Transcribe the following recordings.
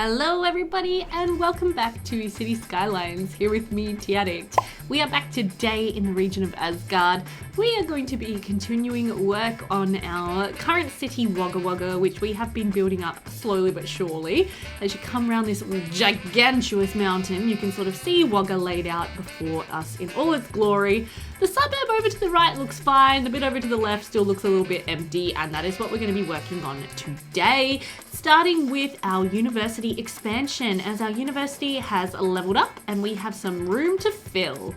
Hello everybody and welcome back to City Skylines, here with me, Addict. We are back today in the region of Asgard. We are going to be continuing work on our current city Wagga Wagga, which we have been building up slowly but surely. As you come around this gigantuous mountain, you can sort of see Wagga laid out before us in all its glory. The suburb over to the right looks fine, the bit over to the left still looks a little bit empty, and that is what we're going to be working on today, starting with our university expansion, as our university has leveled up and we have some room to fill.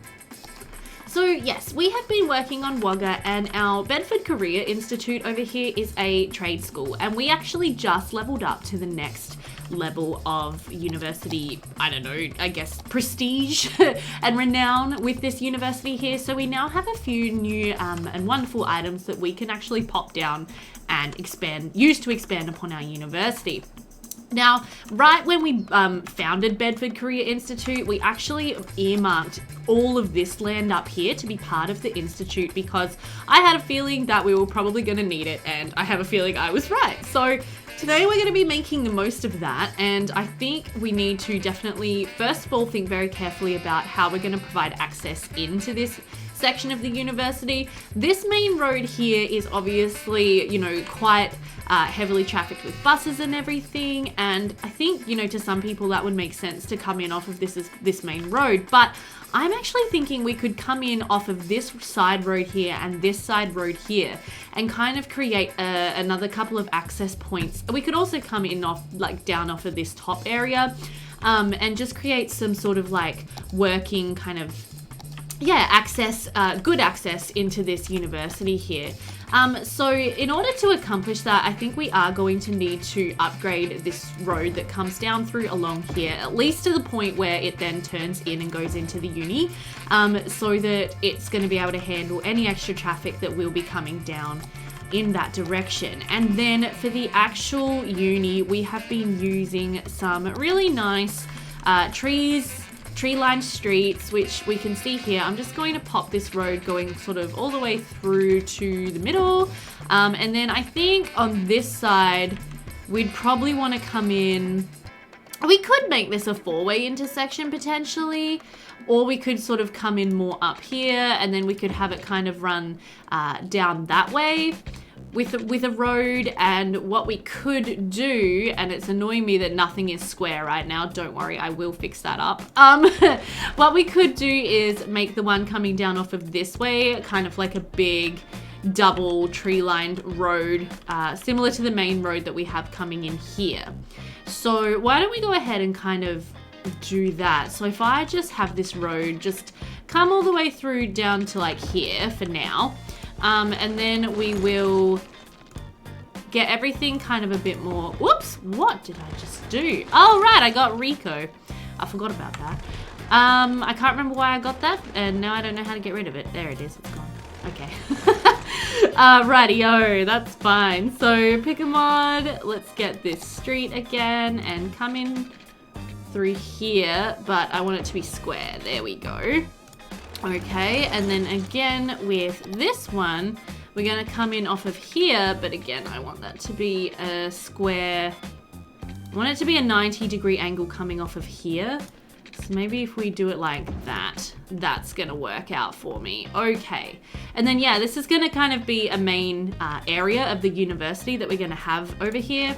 So yes, we have been working on Wagga, and our Bedford Career Institute over here is a trade school, and we actually just leveled up to the next level of university, I don't know, I guess prestige and renown with this university here. So we now have a few new and wonderful items that we can actually pop down and use to expand upon our university. Now, right when we founded Bedford Career Institute, we actually earmarked all of this land up here to be part of the institute because I had a feeling that we were probably going to need it, and I have a feeling I was right. So today we're going to be making the most of that, and I think we need to definitely, first of all, think very carefully about how we're going to provide access into this section of the university. This main road here is obviously, you know, quite heavily trafficked with buses and everything, and I think, you know, to some people that would make sense to come in off of this main road, but I'm actually thinking we could come in off of this side road here and this side road here and kind of create another couple of access points. We could also come in off, like, down off of this top area and just create some sort of like working kind of good access into this university here. So in order to accomplish that, I think we are going to need to upgrade this road that comes down through along here, at least to the point where it then turns in and goes into the uni, so that it's going to be able to handle any extra traffic that will be coming down in that direction. And then for the actual uni, we have been using some really nice tree-lined streets, which we can see here. I'm just going to pop this road going sort of all the way through to the middle. And then I think on this side, we'd probably want to come in. We could make this a four-way intersection potentially, or we could sort of come in more up here and then we could have it kind of run down that way with a road. And what we could do, and it's annoying me that nothing is square right now, don't worry, I will fix that up. What we could do is make the one coming down off of this way kind of like a big double tree-lined road, similar to the main road that we have coming in here. So why don't we go ahead and kind of do that? So if I just have this road just come all the way through down to like here for now, and then we will get everything kind of a bit more. Whoops, what did I just do? Oh, right, I got Rico. I forgot about that. I can't remember why I got that, and now I don't know how to get rid of it. There it is, it's gone. Okay. Rightio, that's fine. So pick a mod, let's get this street again and come in through here, but I want it to be square. There we go. Okay, and then again with this one, we're going to come in off of here, but again, I want that to be a square. I want it to be a 90-degree angle coming off of here. So maybe if we do it like that, that's going to work out for me. Okay, and then yeah, this is going to kind of be a main area of the university that we're going to have over here.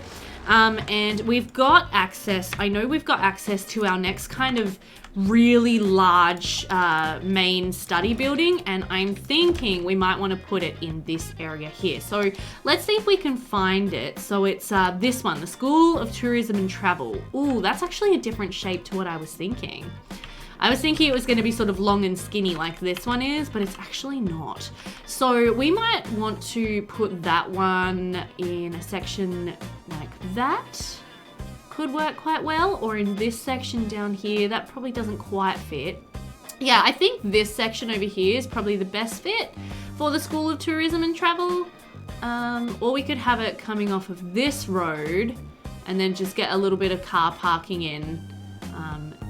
And we've got access, I know we've got access to our next kind of really large main study building, and I'm thinking we might want to put it in this area here. So let's see if we can find it. So it's this one, the School of Tourism and Travel. Ooh, that's actually a different shape to what I was thinking. I was thinking it was going to be sort of long and skinny like this one is, but it's actually not. So we might want to put that one in a section like that. Could work quite well, or in this section down here. That probably doesn't quite fit. Yeah, I think this section over here is probably the best fit for the School of Tourism and Travel. Or we could have it coming off of this road and then just get a little bit of car parking in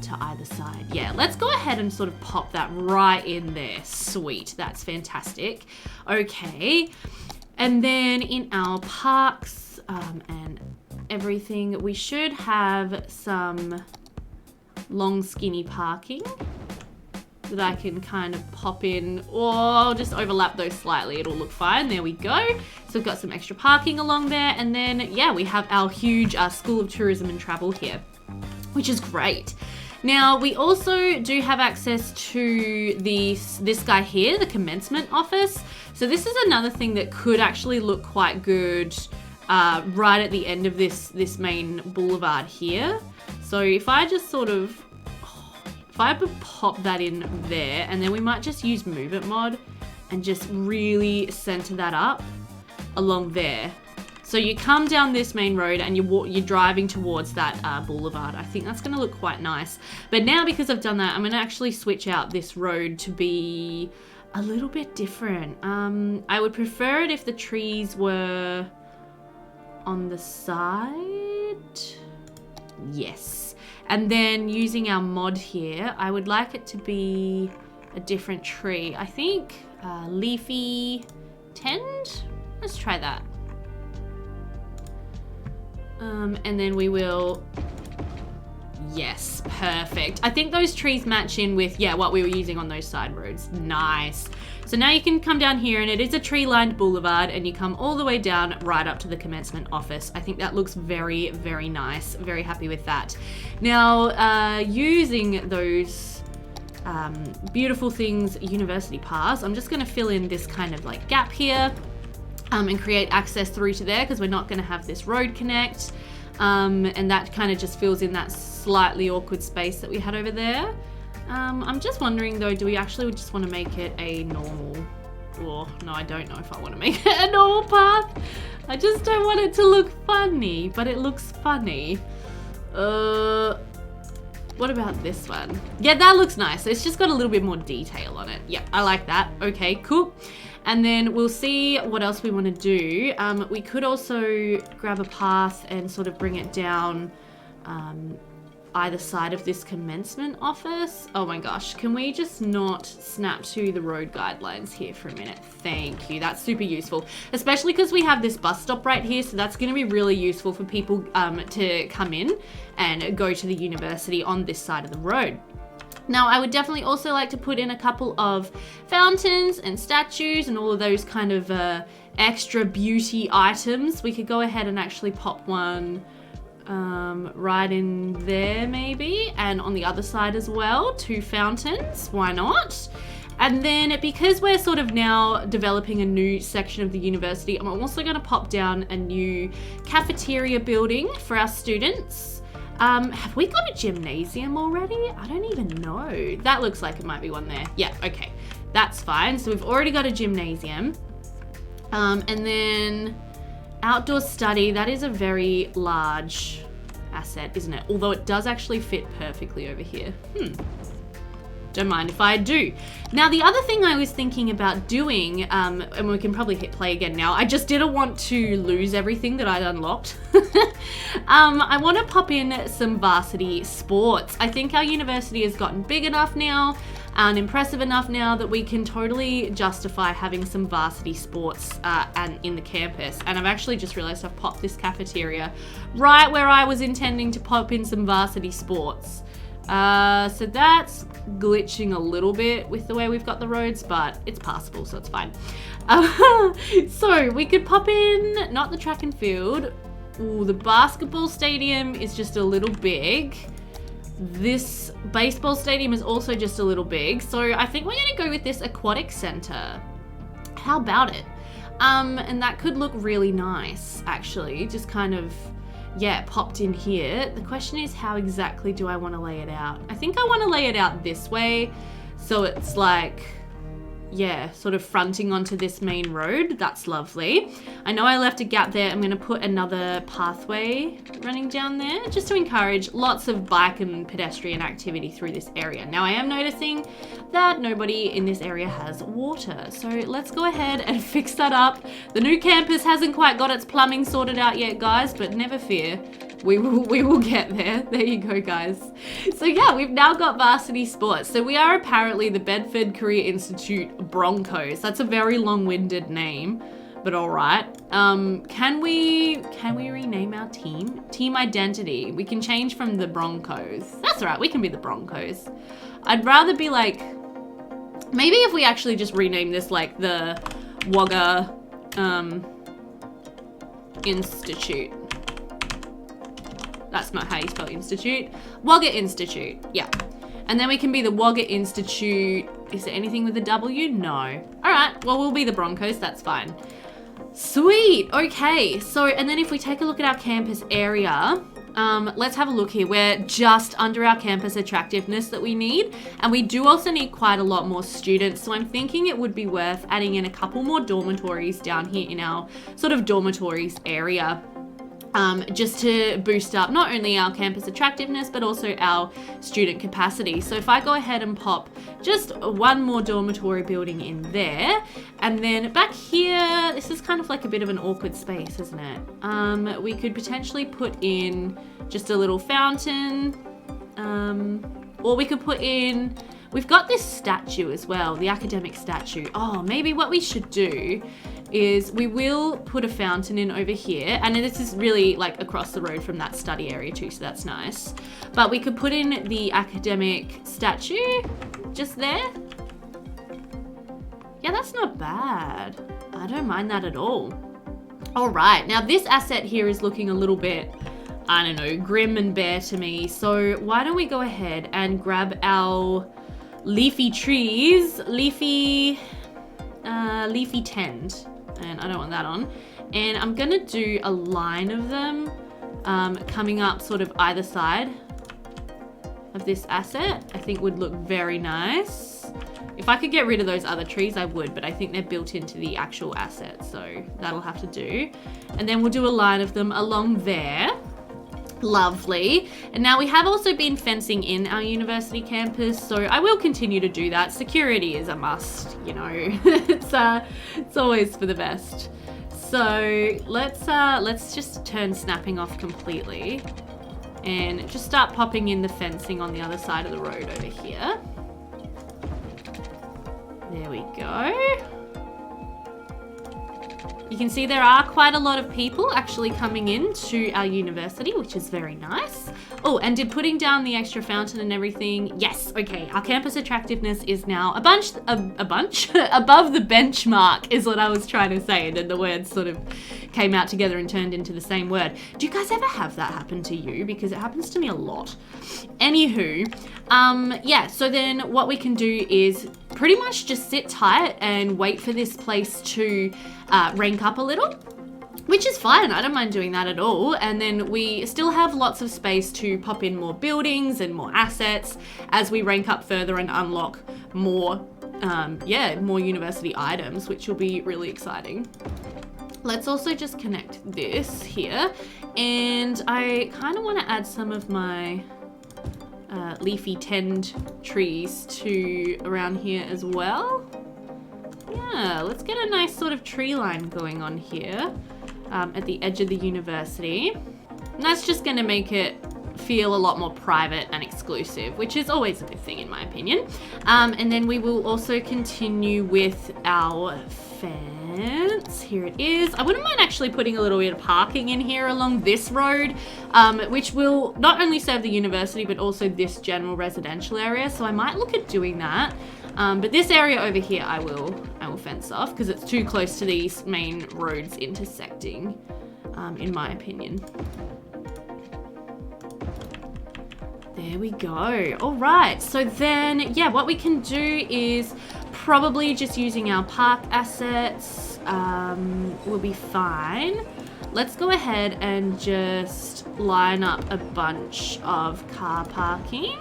to either side. Yeah, let's go ahead and sort of pop that right in there. Sweet, that's fantastic. Okay, and then in our parks and everything. We should have some long skinny parking that I can kind of pop in, or I'll just overlap those slightly. It'll look fine. There we go. So we've got some extra parking along there. And then, yeah, we have our huge School of Tourism and Travel here, which is great. Now, we also do have access to this guy here, the commencement office. So this is another thing that could actually look quite good right at the end of this main boulevard here. So if I just sort of, if I pop that in there, and then we might just use Move It Mod and just really center that up along there. So you come down this main road and you're driving towards that boulevard. I think that's going to look quite nice. But now, because I've done that, I'm going to actually switch out this road to be a little bit different. I would prefer it if the trees were on the side. Yes. And then using our mod here, I would like it to be a different tree. I think leafy tend. Let's try that. And then we will, yes, perfect. I think those trees match in with, yeah, what we were using on those side roads. Nice. So now you can come down here, and it is a tree-lined boulevard, and you come all the way down right up to the commencement office. I think that looks very, very nice. Very happy with that. Now, using those beautiful things, university paths, I'm just gonna fill in this kind of like gap here. And create access through to there, because we're not going to have this road connect. And that kind of just fills in that slightly awkward space that we had over there. I'm just wondering though, do we actually just want to make it a normal, or no, I don't know if I want to make it a normal path. I just don't want it to look funny, but it looks funny. What about this one? Yeah, that looks nice. It's just got a little bit more detail on it. Yeah, I like that. Okay, cool. And then we'll see what else we want to do. We could also grab a path and sort of bring it down either side of this commencement office. Oh my gosh, can we just not snap to the road guidelines here for a minute? Thank you, that's super useful. Especially because we have this bus stop right here, so that's gonna be really useful for people to come in and go to the university on this side of the road. Now, I would definitely also like to put in a couple of fountains and statues and all of those kind of extra beauty items. We could go ahead and actually pop one right in there maybe, and on the other side as well, 2 fountains, why not? And then because we're sort of now developing a new section of the university, I'm also going to pop down a new cafeteria building for our students. Have we got a gymnasium already? I don't even know. That looks like it might be one there. Yeah, okay. That's fine. So we've already got a gymnasium. And then outdoor study, that is a very large asset, isn't it? Although it does actually fit perfectly over here. Don't mind if I do. Now, the other thing I was thinking about doing, and we can probably hit play again now, I just didn't want to lose everything that I'd unlocked. I want to pop in some varsity sports. I think our university has gotten big enough now and impressive enough now that we can totally justify having some varsity sports and in the campus. And I've actually just realized I've popped this cafeteria right where I was intending to pop in some varsity sports. So that's glitching a little bit with the way we've got the roads, but it's passable, so it's fine. So we could pop in, not the track and field. Ooh, the basketball stadium is just a little big. This baseball stadium is also just a little big. So I think we're gonna go with this aquatic center. How about it? And that could look really nice, actually. Just kind of, yeah, popped in here. The question is, how exactly do I want to lay it out? I think I want to lay it out this way, so it's like, yeah, sort of fronting onto this main road. That's lovely. I know I left a gap there. I'm going to put another pathway running down there just to encourage lots of bike and pedestrian activity through this area. Now, I am noticing that nobody in this area has water, so let's go ahead and fix that up. The new campus hasn't quite got its plumbing sorted out yet, guys, but never fear. We will get there. There you go, guys. So yeah, we've now got varsity sports. So we are apparently the Bedford Career Institute Broncos. That's a very long-winded name, but all right. Can we rename our team? Team identity. We can change from the Broncos. That's all right. We can be the Broncos. I'd rather be like, maybe if we actually just rename this like the Wagga Institute. That's not how you spell institute. Wagga Institute. Yeah. And then we can be the Wagga Institute. Is there anything with a W? No. All right. Well, we'll be the Broncos. That's fine. Sweet. Okay. So, and then if we take a look at our campus area, let's have a look here. We're just under our campus attractiveness that we need. And we do also need quite a lot more students. So I'm thinking it would be worth adding in a couple more dormitories down here in our sort of dormitories area. Just to boost up not only our campus attractiveness, but also our student capacity. So if I go ahead and pop just one more dormitory building in there, and then back here, this is kind of like a bit of an awkward space, isn't it? We could potentially put in just a little fountain, or we could put in, we've got this statue as well, the academic statue. Oh, maybe what we should do is we will put a fountain in over here, and this is really like across the road from that study area too, so that's nice. But we could put in the academic statue just there. Yeah, that's not bad. I don't mind that at all. All right, now this asset here is looking a little bit, I don't know, grim and bare to me. So why don't we go ahead and grab our leafy trees, leafy tend. And I don't want that on. And I'm gonna do a line of them coming up sort of either side of this asset. I think would look very nice. If I could get rid of those other trees, I would, but I think they're built into the actual asset, so that'll have to do. And then we'll do a line of them along there. Lovely. And now we have also been fencing in our university campus, so I will continue to do that. Security is a must, you know. it's always for the best. So let's just turn snapping off completely and just start popping in the fencing on the other side of the road over here. There we go. You can see there are quite a lot of people actually coming in to our university, which is very nice. Oh, and did putting down the extra fountain and everything, yes, okay, our campus attractiveness is now a bunch above the benchmark is what I was trying to say, and then the words sort of came out together and turned into the same word. Do you guys ever have that happen to you? Because it happens to me a lot. Anywho, yeah, so then what we can do is pretty much just sit tight and wait for this place to rank up a little, which is fine. I don't mind doing that at all. And then we still have lots of space to pop in more buildings and more assets as we rank up further and unlock more, more university items, which will be really exciting. Let's also just connect this here. And I kind of want to add some of my leafy tend trees to around here as well. Yeah, let's get a nice sort of tree line going on here at the edge of the university. And that's just going to make it feel a lot more private and exclusive, which is always a good thing in my opinion. And then we will also continue with our fence. Here it is. I wouldn't mind actually putting a little bit of parking in here along this road, which will not only serve the university, but also this general residential area. So I might look at doing that. But this area over here, I will fence off because it's too close to these main roads intersecting, in my opinion. There we go. All right. So then, yeah, what we can do is probably just using our park assets will be fine. Let's go ahead and just line up a bunch of car parking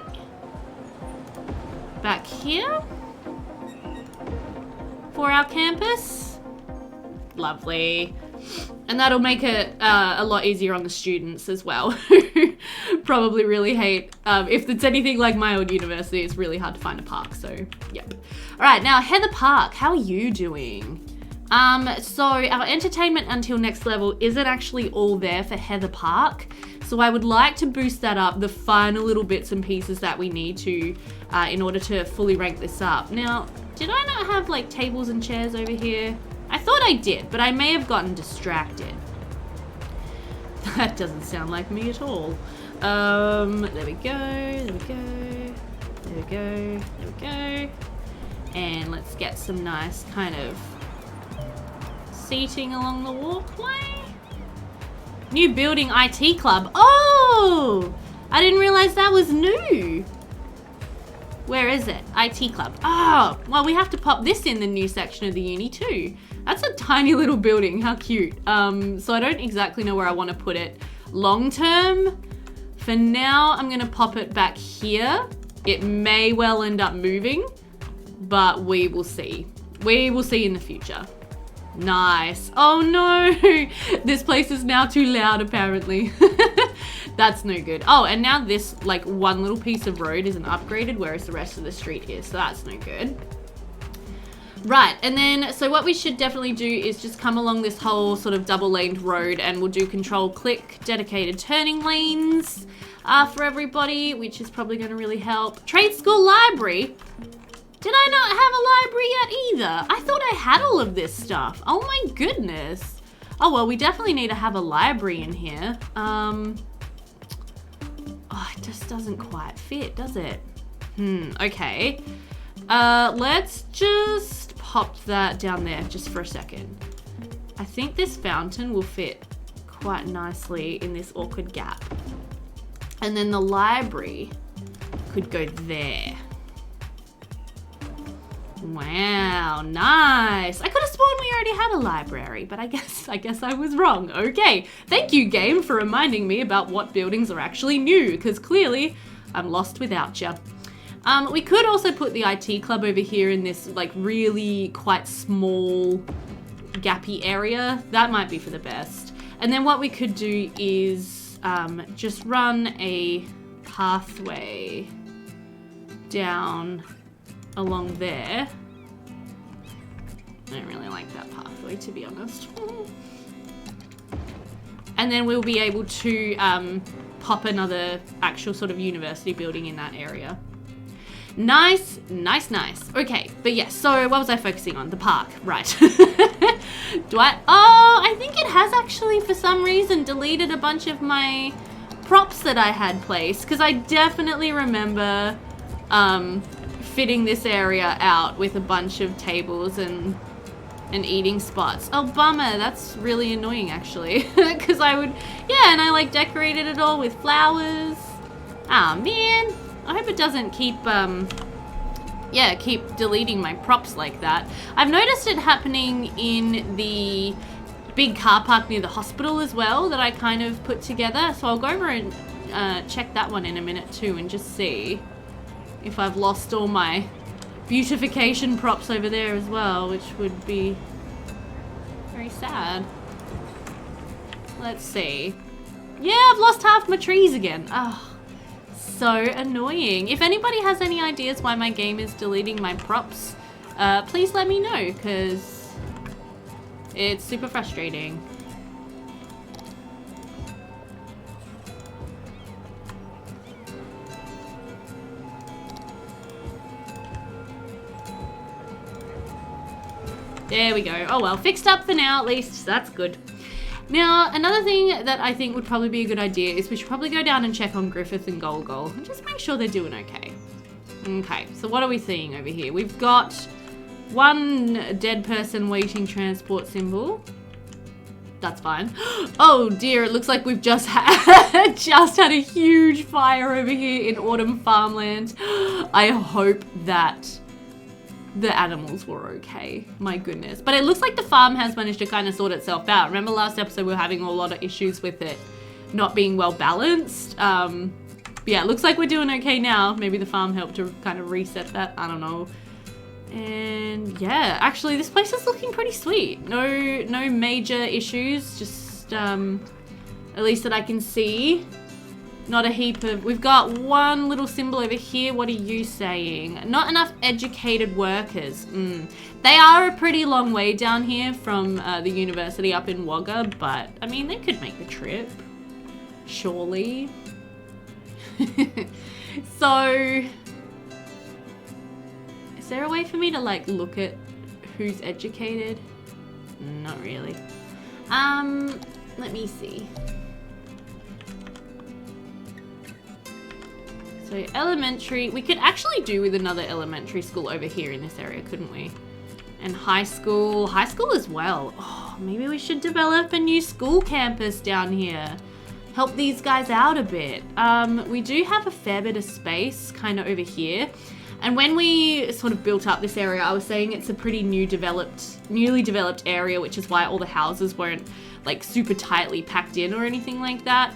back here for our campus. Lovely. And that'll make it a lot easier on the students as well, who probably really hate, if it's anything like my old university, it's really hard to find a park, so yep. All right, now Heather Park, how are you doing? So our entertainment until next level isn't actually all there for Heather Park, so I would like to boost that up, the final little bits and pieces that we need to, in order to fully rank this up. Now, did I not have like tables and chairs over here? I thought I did, but I may have gotten distracted. That doesn't sound like me at all. There we go, there we go, there we go, there we go. And let's get some nice kind of seating along the walkway. New building IT club. Oh! I didn't realize that was new. Where is it? IT club. Oh, well, we have to pop this in the new section of the uni too. That's a tiny little building. How cute. So I don't exactly know where I want to put it long term. For now, I'm going to pop it back here. It may well end up moving, but we will see. We will see in the future. Nice. Oh no, this place is now too loud apparently. That's no good. Oh, and now this like one little piece of road isn't upgraded, whereas the rest of the street is, so that's no good. Right, and then, so what we should definitely do is just come along this whole sort of double-laned road and we'll do control-click dedicated turning lanes for everybody, which is probably going to really help. Trade school library? Did I not have a library yet either? I thought I had all of this stuff. Oh my goodness. Oh, well, we definitely need to have a library in here. Oh, it just doesn't quite fit, does it? Okay. Let's just pop that down there just for a second. I think this fountain will fit quite nicely in this awkward gap. And then the library could go there. Wow, nice. I could have sworn we already had a library, but I guess I was wrong. Okay, thank you, game, for reminding me about what buildings are actually new, because clearly I'm lost without you. We could also put the IT club over here in this like really quite small gappy area. That might be for the best. And then what we could do is just run a pathway down along there. I don't really like that pathway, to be honest. And then we'll be able to pop another actual sort of university building in that area. Nice, nice, nice. Okay, but yes, so what was I focusing on? The park, right. Oh, I think it has actually, for some reason, deleted a bunch of my props that I had placed, because I definitely remember fitting this area out with a bunch of tables and eating spots. Oh, bummer. That's really annoying, actually, because I would, yeah, and I like decorated it all with flowers. Ah, man. I hope it doesn't keep, keep deleting my props like that. I've noticed it happening in the big car park near the hospital as well that I kind of put together. So I'll go over and check that one in a minute too and just see if I've lost all my beautification props over there as well, which would be very sad. Let's see. Yeah, I've lost half my trees again. Oh. So annoying. If anybody has any ideas why my game is deleting my props, please let me know, because it's super frustrating. There we go. Oh well, fixed up for now at least. That's good. Now, another thing that I think would probably be a good idea is we should probably go down and check on Griffith and Golgol and just make sure they're doing okay. Okay, so what are we seeing over here? We've got one dead person waiting transport symbol. That's fine. Oh dear, it looks like we've just had, just had a huge fire over here in Autumn Farmland. I hope that the animals were okay. My goodness. But it looks like the farm has managed to kind of sort itself out. Remember last episode we were having a lot of issues with it not being well balanced. Yeah, it looks like we're doing okay now. Maybe the farm helped to kind of reset that. I don't know. And yeah, actually this place is looking pretty sweet. No major issues. Just at least that I can see. Not a heap of... We've got one little symbol over here. What are you saying? Not enough educated workers. They are a pretty long way down here from the university up in Wagga, but, I mean, they could make the trip. Surely. So... Is there a way for me to, like, look at who's educated? Not really. Let me see. So elementary, we could actually do with another elementary school over here in this area, couldn't we? And high school as well. Oh, maybe we should develop a new school campus down here. Help these guys out a bit. We do have a fair bit of space kind of over here. And when we sort of built up this area, I was saying it's a pretty newly developed area, which is why all the houses weren't like super tightly packed in or anything like that.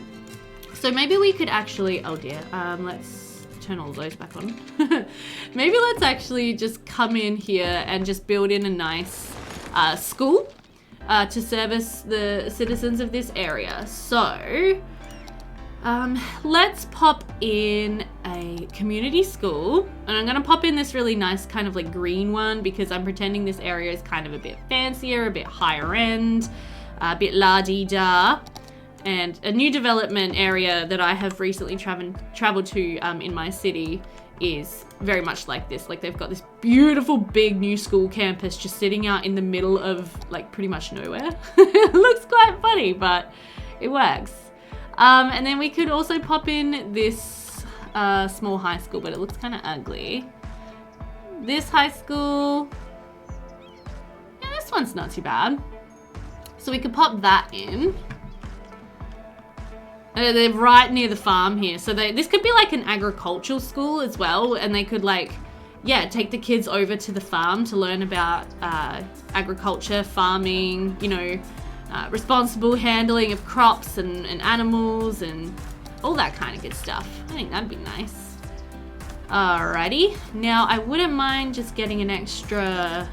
So maybe we could actually, oh dear, let's turn all those back on. Maybe let's actually just come in here and just build in a nice school to service the citizens of this area. So let's pop in a community school, and I'm gonna pop in this really nice kind of like green one because I'm pretending this area is kind of a bit fancier, a bit higher end, a bit la-di-da. And a new development area that I have recently traveled to in my city is very much like this. Like they've got this beautiful big new school campus just sitting out in the middle of like pretty much nowhere. It looks quite funny, but it works. And then we could also pop in this small high school, but it looks kind of ugly. This high school, yeah, this one's not too bad. So we could pop that in. They're right near the farm here. So this could be like an agricultural school as well. And they could like, yeah, take the kids over to the farm to learn about agriculture, farming, you know, responsible handling of crops and animals and all that kind of good stuff. I think that'd be nice. Alrighty. Now I wouldn't mind just getting an extra,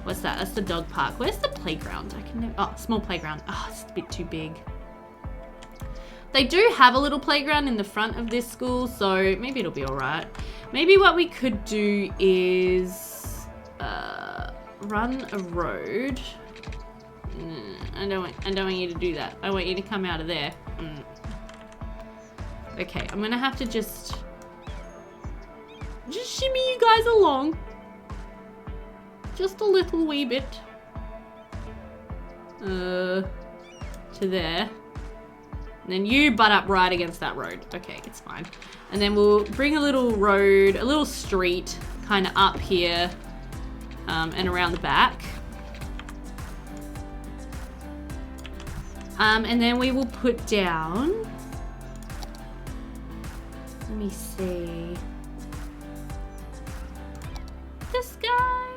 what's that? That's the dog park. Where's the playground? Oh, small playground. Oh, it's a bit too big. They do have a little playground in the front of this school, so maybe it'll be all right. Maybe what we could do is run a road. I don't want you to do that. I want you to come out of there. Okay, I'm gonna have to just shimmy you guys along. Just a little wee bit. To there. And then you butt up right against that road. Okay, it's fine. And then we'll bring a little road, a little street kind of up here and around the back. And then we will put down, let me see, this guy.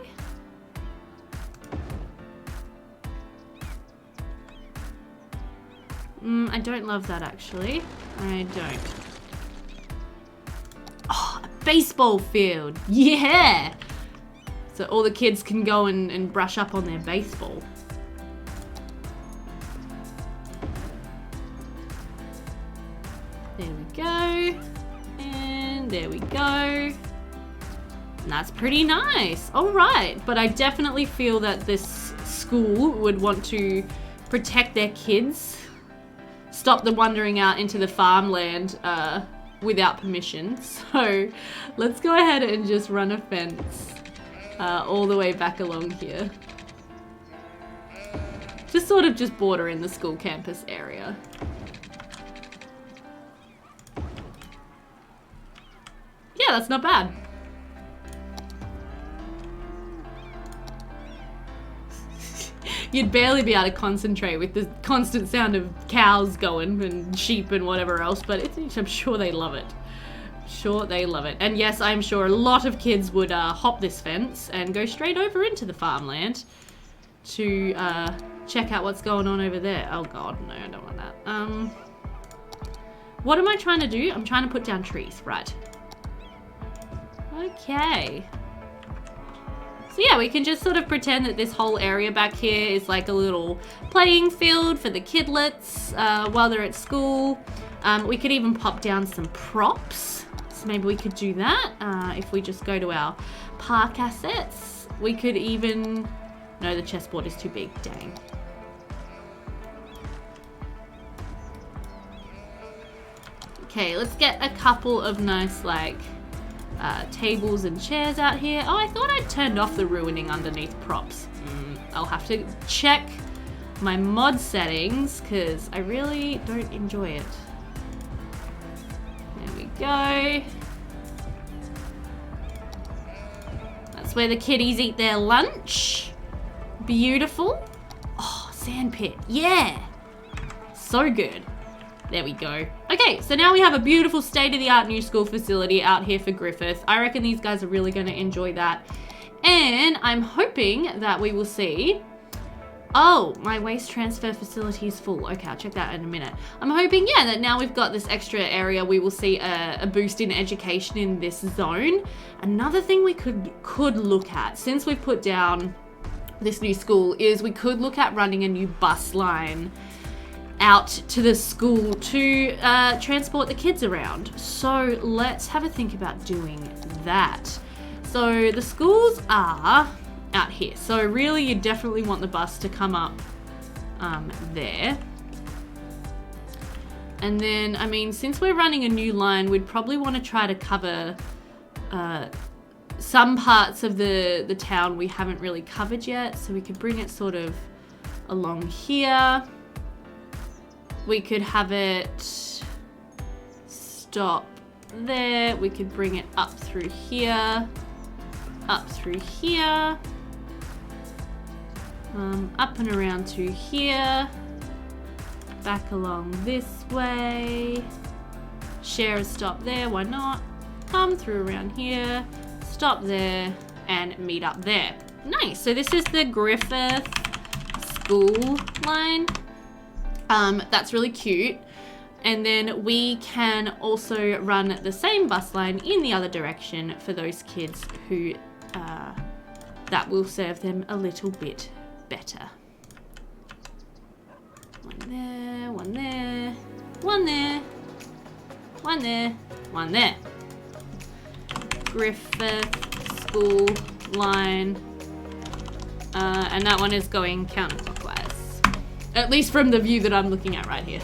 I don't love that actually. I don't. Oh, a baseball field. Yeah! So all the kids can go and brush up on their baseball. There we go. And there we go. And that's pretty nice. All right. But I definitely feel that this school would want to protect their kids. Stop them wandering out into the farmland without permission. So let's go ahead and just run a fence all the way back along here. Just sort of just border in the school campus area. Yeah, that's not bad. You'd barely be able to concentrate with the constant sound of cows going and sheep and whatever else, but I'm sure they love it. Sure they love it. And yes, I'm sure a lot of kids would hop this fence and go straight over into the farmland to check out what's going on over there. Oh god, no, I don't want that. What am I trying to do? I'm trying to put down trees, right. Okay. So yeah, we can just sort of pretend that this whole area back here is like a little playing field for the kidlets while they're at school. We could even pop down some props. So maybe we could do that if we just go to our park assets. We could even... No, the chessboard is too big, dang. Okay, let's get a couple of nice like... tables and chairs out here. Oh, I thought I'd turned off the ruining underneath props. I'll have to check my mod settings because I really don't enjoy it. There we go. That's where the kiddies eat their lunch. Beautiful. Oh, sand pit. Yeah. So good. There we go. Okay, so now we have a beautiful state-of-the-art new school facility out here for Griffith. I reckon these guys are really going to enjoy that. And I'm hoping that we will see... Oh, my waste transfer facility is full. Okay, I'll check that in a minute. I'm hoping, yeah, that now we've got this extra area, we will see a boost in education in this zone. Another thing we could look at, since we've put down this new school, is we could look at running a new bus line out to the school to transport the kids around. So let's have a think about doing that. So the schools are out here. So really you definitely want the bus to come up there. And then, I mean, since we're running a new line, we'd probably want to try to cover some parts of the town we haven't really covered yet. So we could bring it sort of along here. We could have it stop there. We could bring it up through here, up through here, up and around to here, back along this way, share a stop there, why not? Come through around here, stop there, and meet up there. Nice, so this is the Griffith school line. That's really cute. And then we can also run the same bus line in the other direction for those kids who, that will serve them a little bit better. One there, one there, one there, one there, one there. Griffith school line. And that one is going counterclockwise. At least from the view that I'm looking at right here.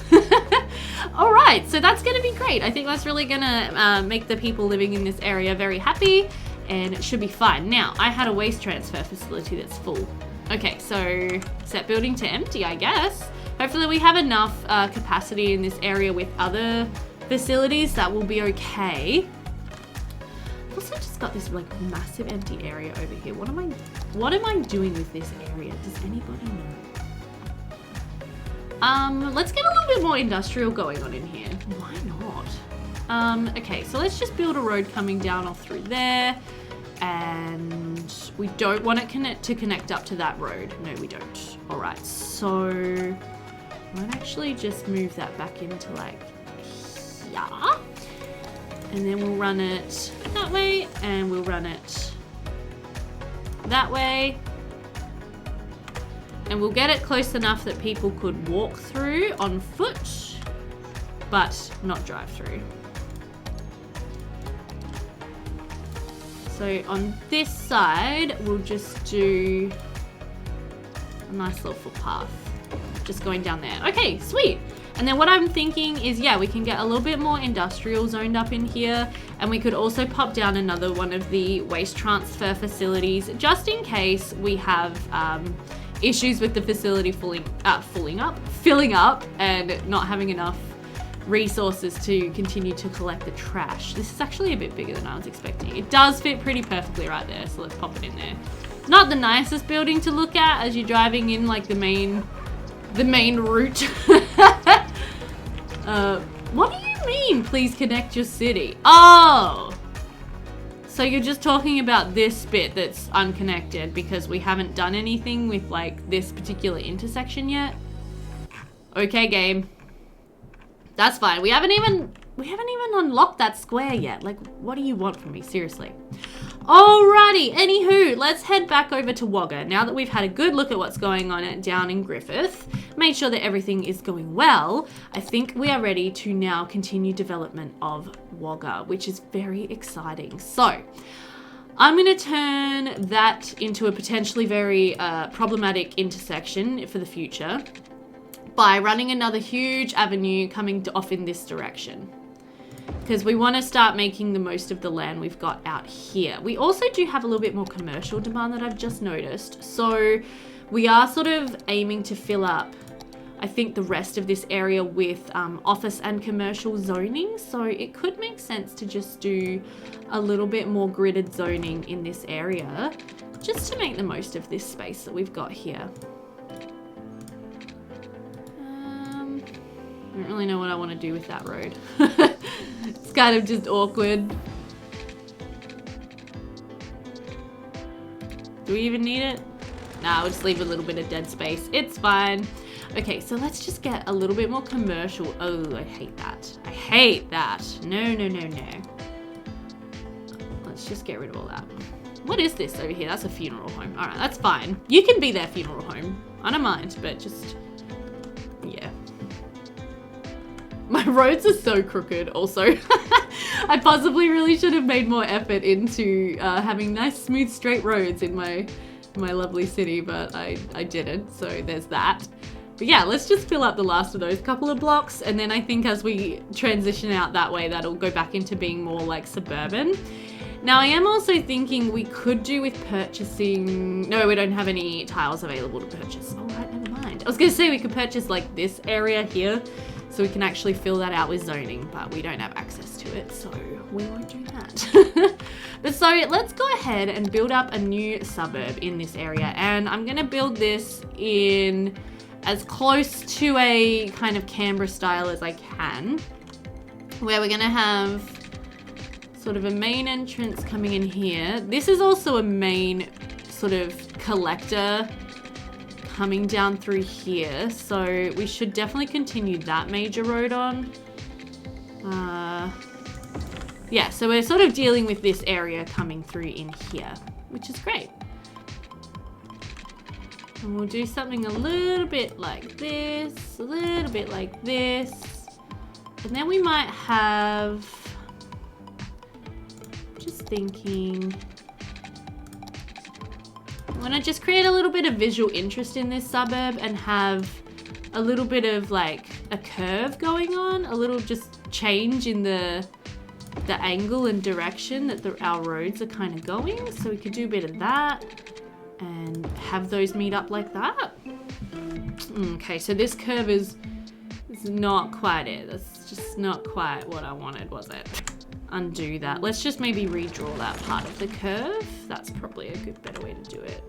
All right, so that's gonna be great. I think that's really gonna make the people living in this area very happy, and it should be fine. Now, I had a waste transfer facility that's full. Okay, so set building to empty, I guess. Hopefully we have enough capacity in this area with other facilities that will be okay. I've also just got this like massive empty area over here. What am I doing with this area? Does anybody know? Let's get a little bit more industrial going on in here. Why not? Okay, so let's just build a road coming down off through there. And we don't want it to connect up to that road. No, we don't. All right, so I might actually just move that back into like here. And then we'll run it that way, and we'll run it that way. And we'll get it close enough that people could walk through on foot, but not drive through. So on this side, we'll just do a nice little footpath, just going down there. Okay, sweet. And then what I'm thinking is, yeah, we can get a little bit more industrial zoned up in here, and we could also pop down another one of the waste transfer facilities, just in case we have issues with the facility filling up and not having enough resources to continue to collect the trash. This is actually a bit bigger than I was expecting. It does fit pretty perfectly right there, so let's pop it in there. Not the nicest building to look at as you're driving in like the main route. What do you mean, please connect your city? Oh! So you're just talking about this bit that's unconnected because we haven't done anything with like this particular intersection yet? Okay, game. That's fine. We haven't even unlocked that square yet. Like, what do you want from me? Seriously. Alrighty, anywho, let's head back over to Wagga. Now that we've had a good look at what's going on down in Griffith, made sure that everything is going well, I think we are ready to now continue development of Wagga, which is very exciting. So, I'm going to turn that into a potentially very problematic intersection for the future by running another huge avenue coming off in this direction. Because we want to start making the most of the land we've got out here. We also do have a little bit more commercial demand that I've just noticed. So We are sort of aiming to fill up, I think, the rest of this area with office and commercial zoning. So it could make sense to just do a little bit more gridded zoning in this area, just to make the most of this space that we've got here. I don't really know what I want to do with that road. It's kind of just awkward. Do we even need it? Nah, we'll just leave a little bit of dead space. It's fine. Okay, so let's just get a little bit more commercial. Oh, I hate that. I hate that. No, no, no, no. Let's just get rid of all that. What is this over here? That's a funeral home. All right, that's fine. You can be their funeral home. I don't mind, but just, yeah. My roads are so crooked also. I possibly really should have made more effort into having nice, smooth, straight roads in my lovely city, but I didn't, so there's that. But yeah, let's just fill up the last of those couple of blocks, and then I think as we transition out that way, that'll go back into being more like suburban. Now, I am also thinking we could do with purchasing... No, we don't have any tiles available to purchase. Oh, right, never mind. I was going to say we could purchase like this area here, so we can actually fill that out with zoning, but we don't have access to it, so we won't do that. But so let's go ahead and build up a new suburb in this area, and I'm gonna build this in as close to a kind of Canberra style as I can, where we're gonna have sort of a main entrance coming in here. This is also a main sort of collector coming down through here, so we should definitely continue that major road on. Yeah, so we're sort of dealing with this area coming through in here, which is great. And we'll do something a little bit like this, a little bit like this, and then we might have, just thinking, I want to just create a little bit of visual interest in this suburb and have a little bit of like a curve going on, a little just change in the angle and direction that our roads are kind of going. So we could do a bit of that and have those meet up like that. Okay, so this curve is not quite it. That's just not quite what I wanted, was it? Undo that. Let's just maybe redraw that part of the curve. That's probably a better way to do it.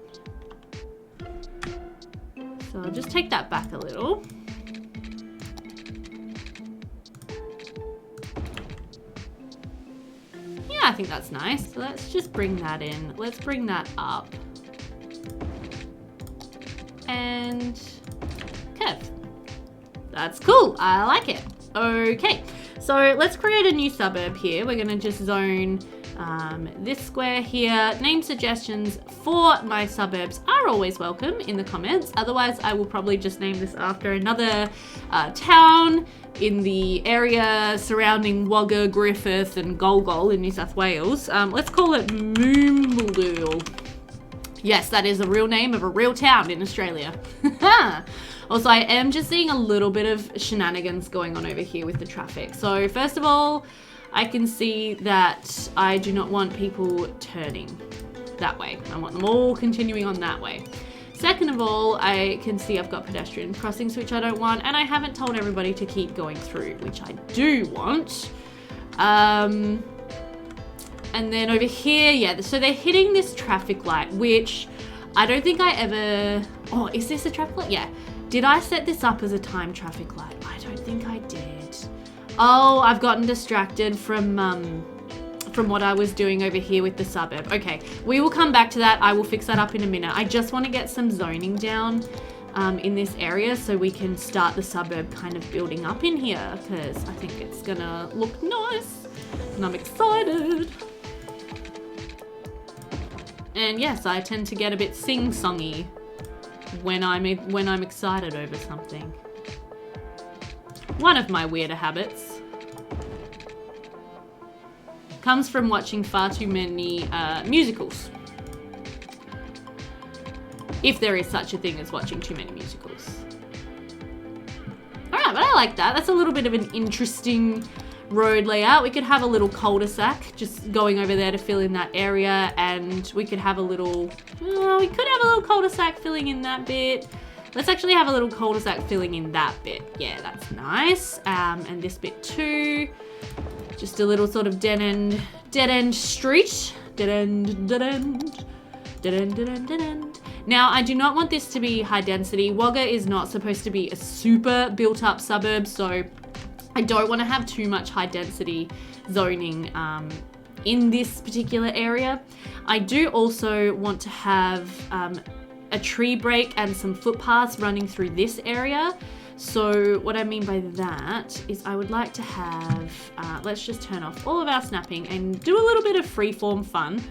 So I'll just take that back a little. Yeah, I think that's nice. So let's just bring that in. Let's bring that up. And curve. That's cool. I like it. Okay, so let's create a new suburb here. We're gonna just zone this square here. Name suggestions for my suburbs are always welcome in the comments. Otherwise, I will probably just name this after another town in the area surrounding Wagga, Griffith and Golgol in New South Wales. Let's call it Moombaloo. Yes, that is a real name of a real town in Australia. Also, I am just seeing a little bit of shenanigans going on over here with the traffic. So first of all, I can see that I do not want people turning that way. I want them all continuing on that way. Second of all, I can see I've got pedestrian crossings, which I don't want, and I haven't told everybody to keep going through, which I do want. And then over here, yeah, so they're hitting this traffic light, which I don't think I ever... Oh, is this a traffic light? Yeah. Did I set this up as a time traffic light? I don't think I did. Oh, I've gotten distracted from what I was doing over here with the suburb. Okay, we will come back to that. I will fix that up in a minute. I just want to get some zoning down in this area so we can start the suburb kind of building up in here, because I think it's gonna look nice and I'm excited. And yes, I tend to get a bit sing-songy when I'm excited over something. One of my weirder habits comes from watching far too many musicals. If there is such a thing as watching too many musicals. Alright, but I like that. That's a little bit of an interesting road layout. We could have a little cul-de-sac just going over there to fill in that area, and we could have a little, cul-de-sac filling in that bit. Let's actually have a little cul-de-sac filling in that bit. Yeah, that's nice. And this bit too. Just a little sort of dead end street. Dead end. Now, I do not want this to be high density. Wagga is not supposed to be a super built up suburb, so I don't want to have too much high density zoning in this particular area. I do also want to have a tree break and some footpaths running through this area. So what I mean by that is I would like to have, let's just turn off all of our snapping and do a little bit of freeform fun.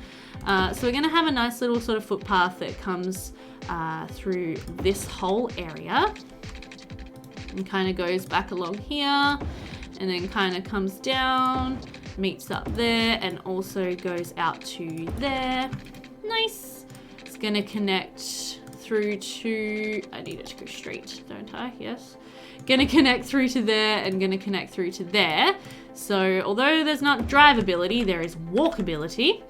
So we're gonna have a nice little sort of footpath that comes through this whole area and kind of goes back along here and then kind of comes down, meets up there, and also goes out to there. Nice. It's gonna connect through to, I need it to go straight, don't I? Yes. Gonna connect through to there and gonna connect through to there. So although there's not drivability, there is walkability.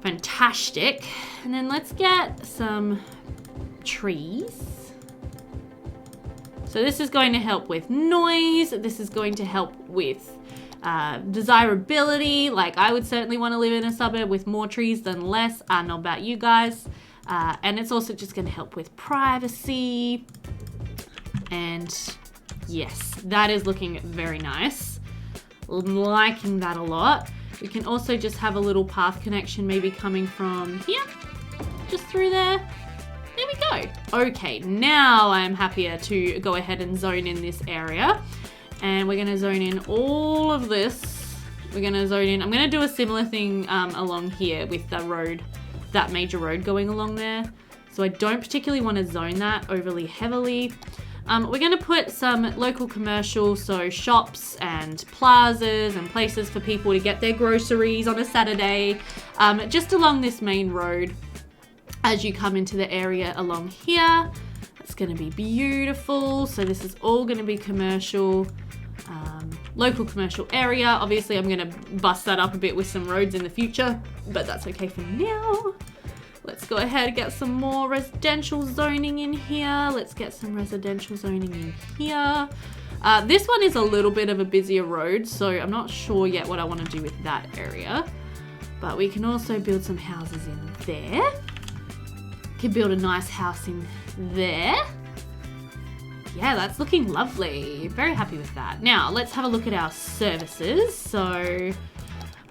Fantastic. And then let's get some trees. So this is going to help with noise. This is going to help with desirability. Like, I would certainly want to live in a suburb with more trees than less. I don't know about you guys. And it's also just going to help with privacy. And yes, that is looking very nice. I'm liking that a lot. We can also just have a little path connection maybe coming from here, just through there. There we go. Okay, now I'm happier to go ahead and zone in this area. And we're gonna zone in all of this. We're gonna zone in, I'm gonna do a similar thing along here with the road, that major road going along there. So I don't particularly wanna zone that overly heavily. We're going to put some local commercial, so shops and plazas and places for people to get their groceries on a Saturday, just along this main road as you come into the area along here. It's going to be beautiful. So this is all going to be commercial, local commercial area. Obviously, I'm going to bust that up a bit with some roads in the future, but that's okay for now. Let's go ahead and get some more residential zoning in here. Let's get some residential zoning in here. This one is a little bit of a busier road, so I'm not sure yet what I want to do with that area. But we can also build some houses in there. Could build a nice house in there. Yeah, that's looking lovely. Very happy with that. Now, let's have a look at our services. So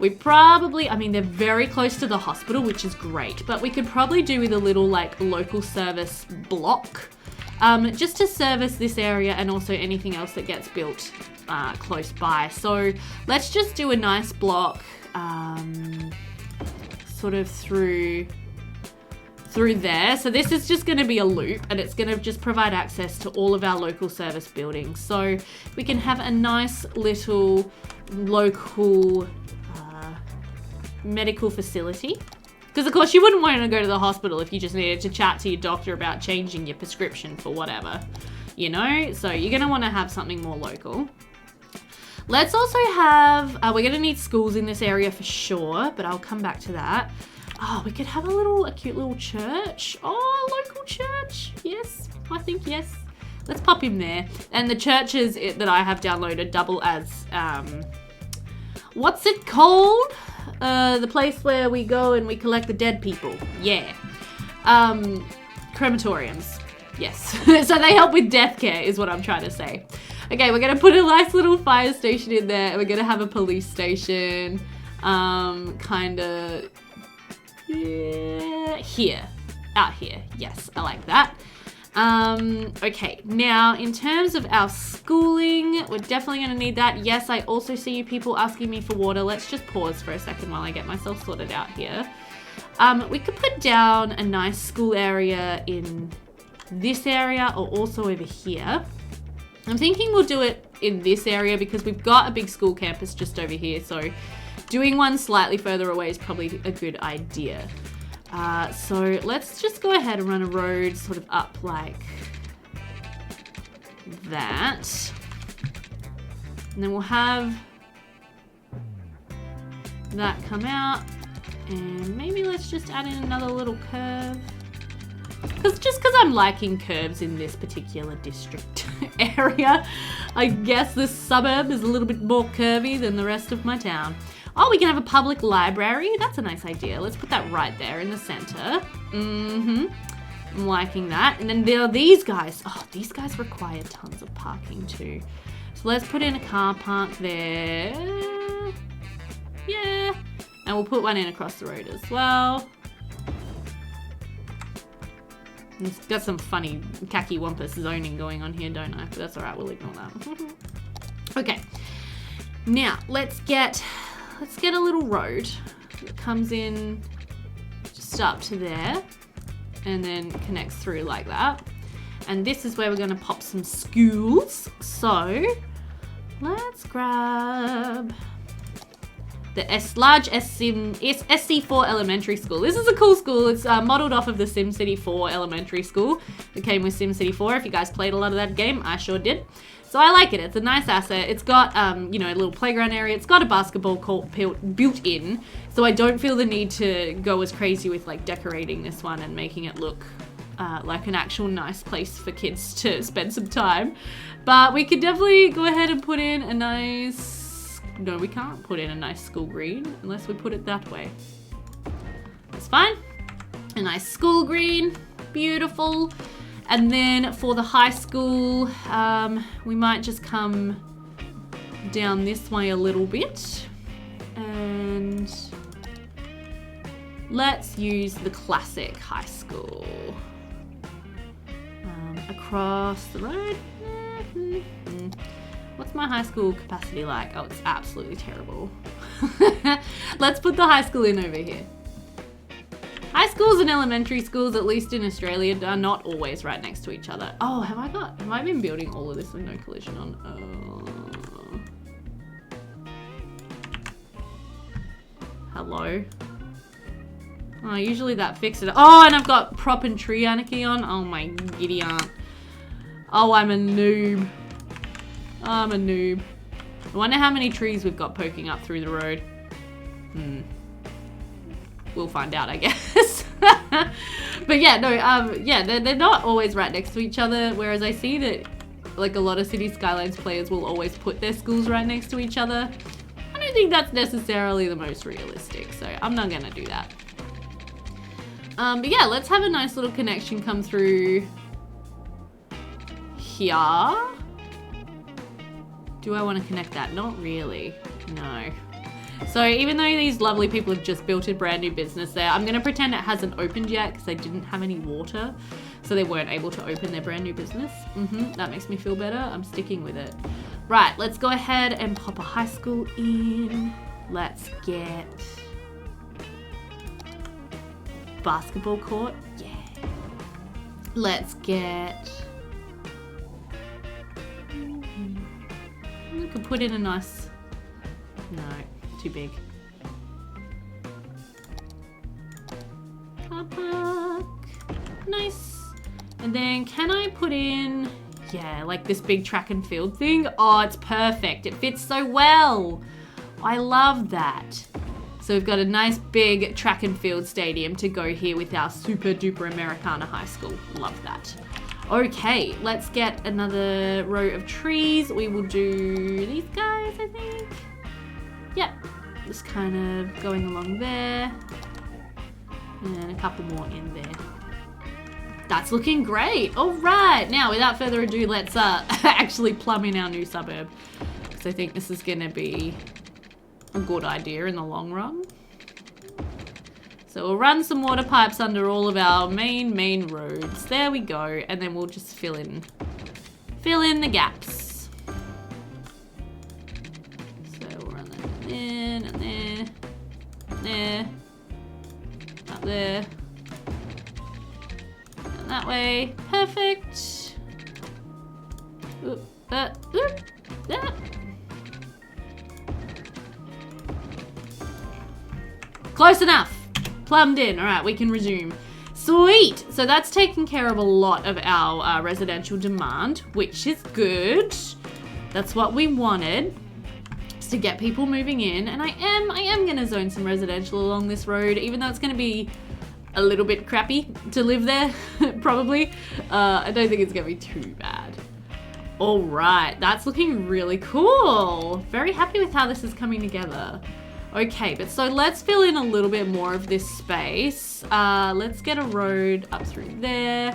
we probably, I mean, they're very close to the hospital, which is great, but we could probably do with a little like local service block, just to service this area and also anything else that gets built close by. So let's just do a nice block, sort of through there. So this is just going to be a loop, and it's going to just provide access to all of our local service buildings. So we can have a nice little local medical facility, because of course you wouldn't want to go to the hospital if you just needed to chat to your doctor about changing your prescription for whatever, you know. So you're going to want to have something more local. Let's also have, we're going to need schools in this area for sure, but I'll come back to that. Oh, we could have a cute little church. Oh, a local church. Yes, I think yes. Let's pop him there. And the churches that I have downloaded double as, what's it called? The place where we go and we collect the dead people. Yeah. Crematoriums. Yes. So they help with death care is what I'm trying to say. Okay, we're going to put a nice little fire station in there. And we're going to have a police station. Kind of here. Out here. Yes, I like that. Okay, now in terms of our schooling, we're definitely going to need that. Yes, I also see you people asking me for water. Let's just pause for a second while I get myself sorted out here. We could put down a nice school area in this area or also over here. I'm thinking we'll do it in this area because we've got a big school campus just over here. So doing one slightly further away is probably a good idea. So let's just go ahead and run a road sort of up like that. And then we'll have that come out. And maybe let's just add in another little curve. Just because I'm liking curves in this particular district area. I guess this suburb is a little bit more curvy than the rest of my town. Oh, we can have a public library. That's a nice idea. Let's put that right there in the center. I'm liking that. And then there are these guys. Oh, these guys require tons of parking too. So let's put in a car park there. Yeah. And we'll put one in across the road as well. It's got some funny khaki wampus zoning going on here, don't I? But that's all right, we'll ignore that. Okay, now let's get a little road that comes in just up to there and then connects through like that. And this is where we're going to pop some schools. So let's grab the large SC4 elementary school. This is a cool school. It's modeled off of the SimCity 4 elementary school that came with SimCity 4. If you guys played a lot of that game, I sure did. So I like it. It's a nice asset. It's got, you know, a little playground area. It's got a basketball court built in. So I don't feel the need to go as crazy with like decorating this one and making it look like an actual nice place for kids to spend some time. But we could definitely go ahead and put in a nice... No, we can't put in a nice school green unless we put it that way. That's fine. A nice school green. Beautiful. And then for the high school, we might just come down this way a little bit. And let's use the classic high school. Across the road. What's my high school capacity like? Oh, it's absolutely terrible. Let's put the high school in over here. High schools and elementary schools, at least in Australia, are not always right next to each other. Oh, have I been building all of this with no collision on? Hello? Oh, usually that fixes it. Oh, and I've got prop and tree anarchy on. Oh my giddy aunt. Oh, I'm a noob. I'm a noob. I wonder how many trees we've got poking up through the road. We'll find out, I guess. But yeah, no, yeah, they're not always right next to each other, whereas I see that like a lot of City Skylines players will always put their schools right next to each other. I don't think that's necessarily the most realistic, so I'm not gonna do that. But yeah, let's have a nice little connection come through here. Do I want to connect that? Not really. No. So even though these lovely people have just built a brand new business there, I'm going to pretend it hasn't opened yet because they didn't have any water. So they weren't able to open their brand new business. That makes me feel better. I'm sticking with it. Right, let's go ahead and pop a high school in. Let's get basketball court. Yeah. Let's get... We could put in a nice... No, too big. Car park. Nice. And then can I put in... Yeah, like this big track and field thing. Oh, it's perfect. It fits so well. I love that. So we've got a nice big track and field stadium to go here with our super duper Americana high school. Love that. Okay, let's get another row of trees. We will do these guys, I think. Yep, just kind of going along there. And a couple more in there. That's looking great. All right, now without further ado, let's actually plumb in our new suburb. Because I think this is gonna be a good idea in the long run. So we'll run some water pipes under all of our main roads. There we go. And then we'll just fill in the gaps. So we'll run that in and there, there, up there, and that way. Perfect. Oop, oop, that. Close enough. Plumbed in. All right, we can resume. Sweet. So that's taken care of a lot of our residential demand, which is good. That's what we wanted. just to get people moving in. And I am gonna zone some residential along this road, even though it's gonna be a little bit crappy to live there, probably. I don't think it's gonna be too bad. All right, that's looking really cool. Very happy with how this is coming together. Okay, but so let's fill in a little bit more of this space. Let's get a road up through there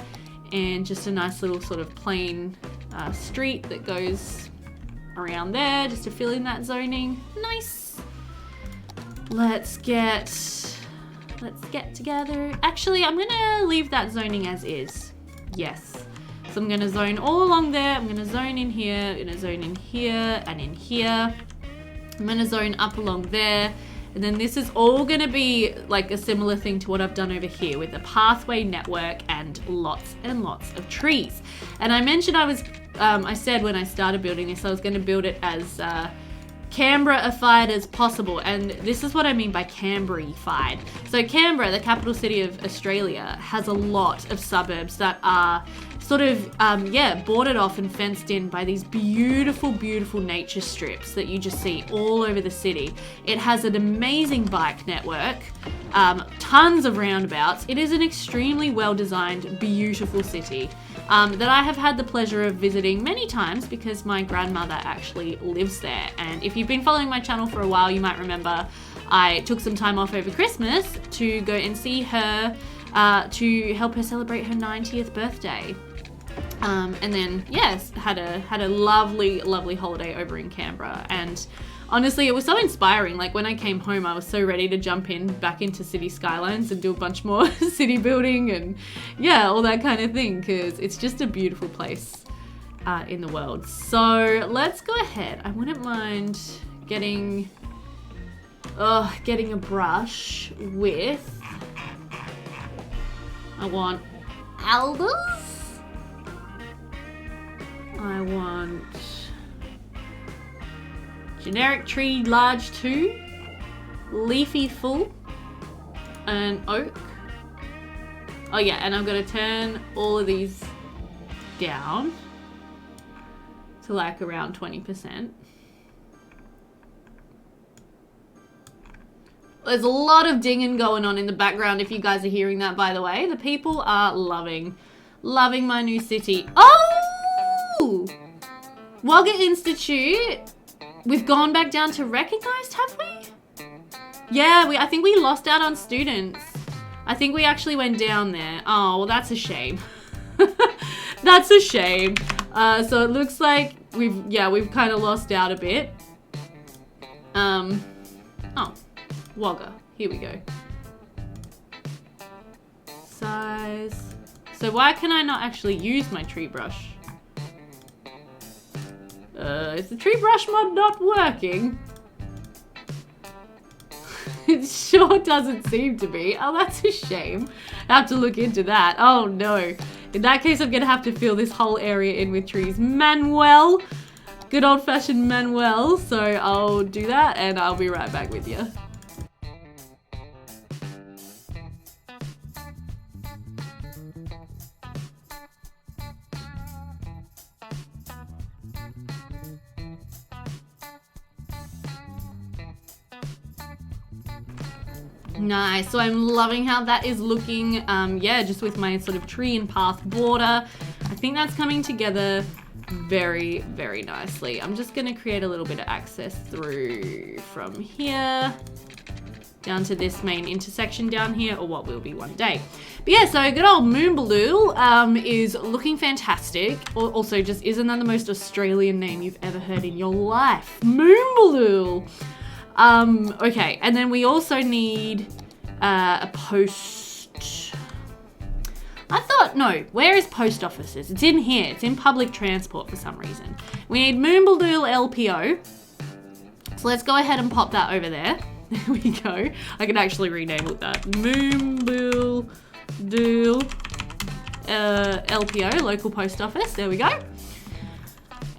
and just a nice little sort of plain street that goes around there just to fill in that zoning. Nice. Let's get together. Actually, I'm gonna leave that zoning as is. Yes. So I'm gonna zone all along there. I'm gonna zone in here, I'm gonna zone in here and in here. I'm gonna zone up along there. And then this is all gonna be like a similar thing to what I've done over here with a pathway network and lots of trees. And I mentioned I said when I started building this, I was gonna build it as Canberra-ified as possible. And this is what I mean by Canberra-ified. So Canberra, the capital city of Australia, has a lot of suburbs that are sort of, boarded off and fenced in by these beautiful, beautiful nature strips that you just see all over the city. It has an amazing bike network, tons of roundabouts. It is an extremely well-designed, beautiful city that I have had the pleasure of visiting many times because my grandmother actually lives there. And if you've been following my channel for a while, you might remember I took some time off over Christmas to go and see her to help her celebrate her 90th birthday. And then, yes, had a lovely, lovely holiday over in Canberra. And honestly, it was so inspiring. Like when I came home, I was so ready to jump back into City Skylines and do a bunch more city building and yeah, all that kind of thing, because it's just a beautiful place in the world. So let's go ahead. I wouldn't mind getting a brush with, I want alders. I want generic tree large 2, leafy full, and oak. Oh yeah, and I'm gonna turn all of these down to like around 20%. There's a lot of dinging going on in the background if you guys are hearing that, by the way. The people are loving my new city. Oh! Wagga Institute. We've gone back down to recognized, have we? Yeah, I think we lost out on students. I think we actually went down there. Oh, well, that's a shame. That's a shame. So it looks like we've kind of lost out a bit. Oh, Wagga. Here we go. Size. So why can I not actually use my tree brush? Is the tree brush mod not working? It sure doesn't seem to be. Oh, that's a shame. I have to look into that. Oh no. In that case, I'm gonna have to fill this whole area in with trees. Manuel. Good old fashioned Manuel. So I'll do that and I'll be right back with you. Nice, so I'm loving how that is looking, just with my sort of tree and path border. I think that's coming together very, very nicely. I'm just gonna create a little bit of access through from here down to this main intersection down here, or what will be one day. But yeah, so good old Moombaloo is looking fantastic. Also, just isn't that the most Australian name you've ever heard in your life? Moombaloo! Okay, and then we also need a post. Where is post offices? It's in here. It's in public transport for some reason. We need Moombaloo LPO. So let's go ahead and pop that over there. There we go. I can actually rename it that. Moombaloo LPO, local post office. There we go.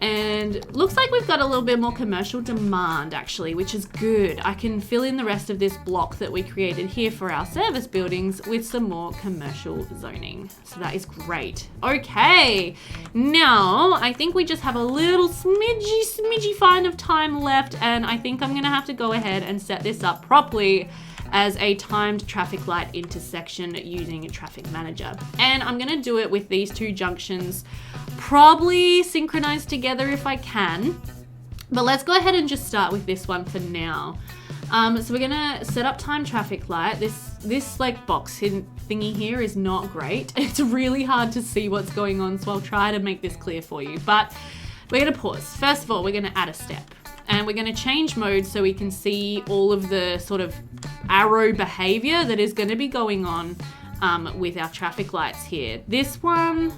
And looks like we've got a little bit more commercial demand actually, which is good. I can fill in the rest of this block that we created here for our service buildings with some more commercial zoning. So that is great. Okay, now I think we just have a little smidgy fine of time left, and I think I'm gonna have to go ahead and set this up properly as a timed traffic light intersection using a traffic manager. And I'm gonna do it with these two junctions probably synchronized together if I can. But let's go ahead and just start with this one for now. So we're gonna set up time traffic light. This like box thingy here is not great. It's really hard to see what's going on, so I'll try to make this clear for you. But we're gonna pause. First of all, we're gonna add a step. And we're going to change mode so we can see all of the sort of arrow behavior that is going to be going on with our traffic lights here. This one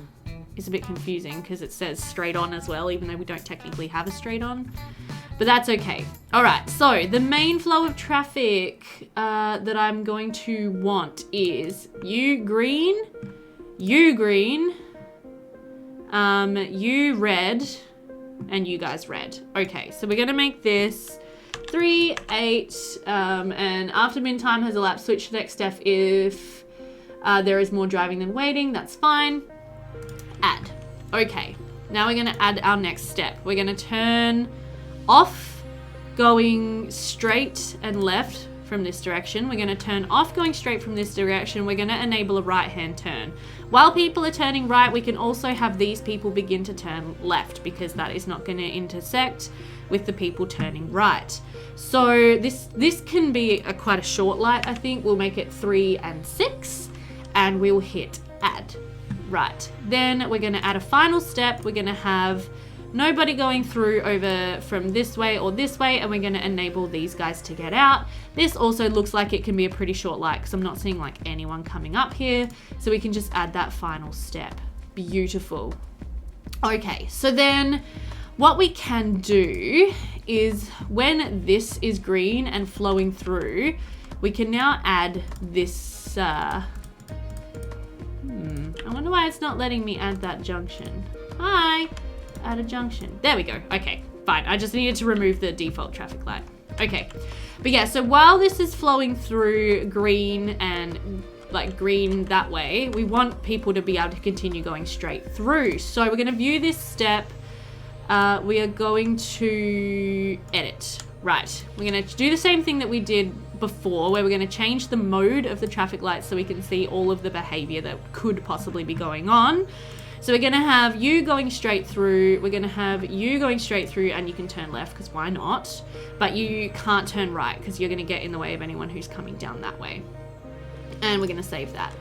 is a bit confusing because it says straight on as well, even though we don't technically have a straight on. But that's okay. All right, so the main flow of traffic that I'm going to want is you green, you red, and you guys red. Okay, so we're gonna make this 3, 8, and after min time has elapsed, switch to next step if there is more driving than waiting. That's fine. Add. Okay, now we're gonna add our next step. We're gonna turn off going straight and left from this direction. We're gonna turn off going straight from this direction. We're gonna enable a right-hand turn. While people are turning right, we can also have these people begin to turn left because that is not gonna intersect with the people turning right. So this can be quite a short light, I think. We'll make it 3 and 6 and we'll hit add. Right, then we're gonna add a final step. We're gonna have nobody going through over from this way or this way, and we're gonna enable these guys to get out. This also looks like it can be a pretty short light because I'm not seeing like anyone coming up here. So we can just add that final step. Beautiful. Okay, so then what we can do is when this is green and flowing through, we can now add this, I wonder why it's not letting me add that junction. Hi. Add a junction. There we go. Okay, fine. I just needed to remove the default traffic light. Okay, but yeah, so while this is flowing through green and like green that way, we want people to be able to continue going straight through. So we're going to view this step. We are going to edit. Right, we're going to do the same thing that we did before, where we're going to change the mode of the traffic lights so we can see all of the behavior that could possibly be going on. So we're gonna have you going straight through, we're gonna have you going straight through, and you can turn left because why not? But you can't turn right because you're gonna get in the way of anyone who's coming down that way. And we're gonna save that.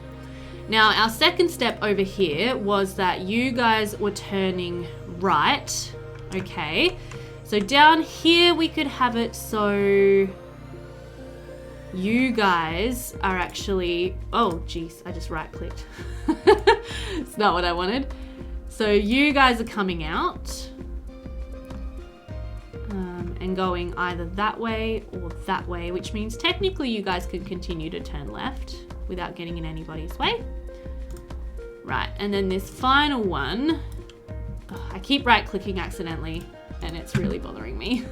Now our second step over here was that you guys were turning right. Okay, so down here we could have it so you guys are actually, oh geez, I just right clicked. It's not what I wanted. So you guys are coming out and going either that way or that way, which means technically you guys can continue to turn left without getting in anybody's way. Right, and then this final one, I keep right clicking accidentally and it's really bothering me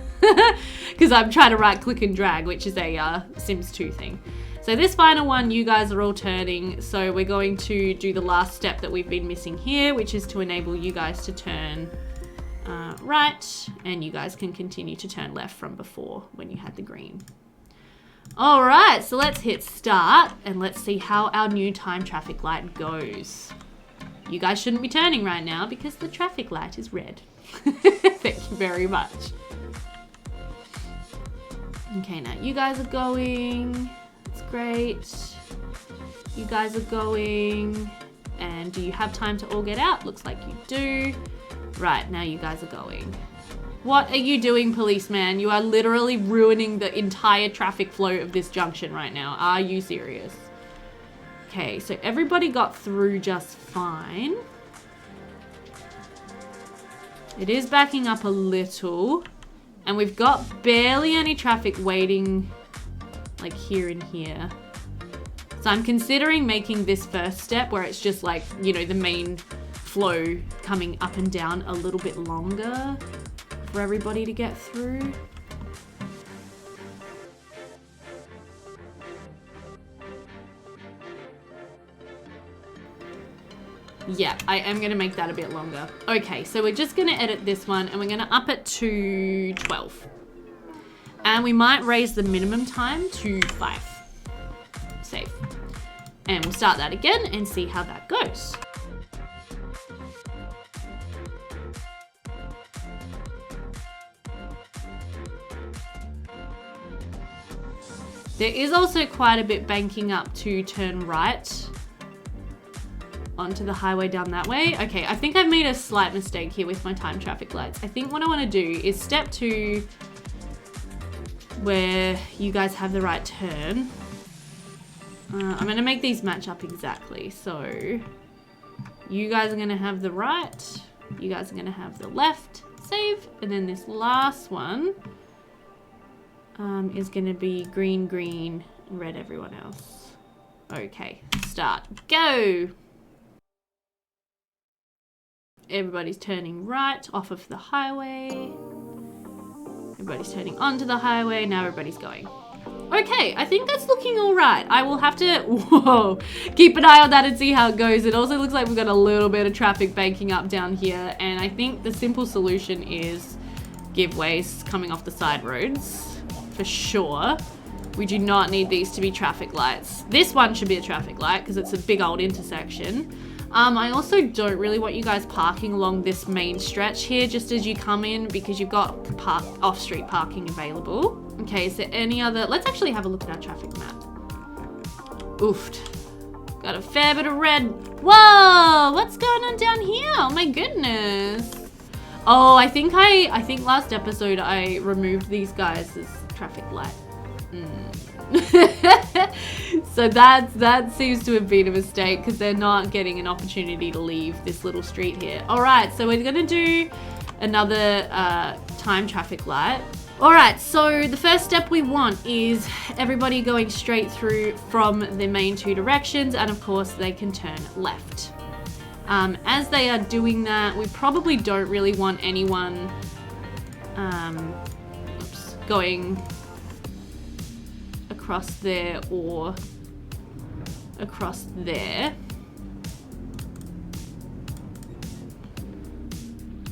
because I'm trying to right click and drag, which is a Sims 2 thing. So this final one, you guys are all turning. So we're going to do the last step that we've been missing here, which is to enable you guys to turn right, and you guys can continue to turn left from before when you had the green. All right, so let's hit start and let's see how our new time traffic light goes. You guys shouldn't be turning right now because the traffic light is red. Thank you very much. Okay, now you guys are going. It's great. You guys are going. And do you have time to all get out? Looks like you do. Right, now you guys are going. What are you doing, policeman? You are literally ruining the entire traffic flow of this junction right now. Are you serious? Okay, so everybody got through just fine. It is backing up a little. And we've got barely any traffic waiting like here and here. So I'm considering making this first step where it's just like, you know, the main flow coming up and down a little bit longer for everybody to get through. Yeah, I am going to make that a bit longer. Okay, so we're just going to edit this one and we're going to up it to 12. And we might raise the minimum time to 5. Save. And we'll start that again and see how that goes. There is also quite a bit banking up to turn right onto the highway down that way. Okay, I think I've made a slight mistake here with my time traffic lights. I think what I want to do is step 2, where you guys have the right turn. I'm going to make these match up exactly. So you guys are going to have the right, you guys are going to have the left. Save. And then this last one is going to be green, green, red everyone else. Okay, start. Go! Everybody's turning right off of the highway. Everybody's turning onto the highway. Now everybody's going. Okay, I think that's looking all right. I will have to, keep an eye on that and see how it goes. It also looks like we've got a little bit of traffic banking up down here. And I think the simple solution is giveaways coming off the side roads for sure. We do not need these to be traffic lights. This one should be a traffic light because it's a big old intersection. I also don't really want you guys parking along this main stretch here just as you come in because you've got off-street parking available. Okay, is there any other... Let's actually have a look at our traffic map. Oofed. Got a fair bit of red. Whoa! What's going on down here? Oh my goodness. Oh, I think last episode I removed these guys as traffic light. So that seems to have been a mistake because they're not getting an opportunity to leave this little street here. All right, so we're gonna do another time traffic light. All right, so the first step we want is everybody going straight through from the main 2 directions, and of course they can turn left. As they are doing that, we probably don't really want anyone going across there or across there.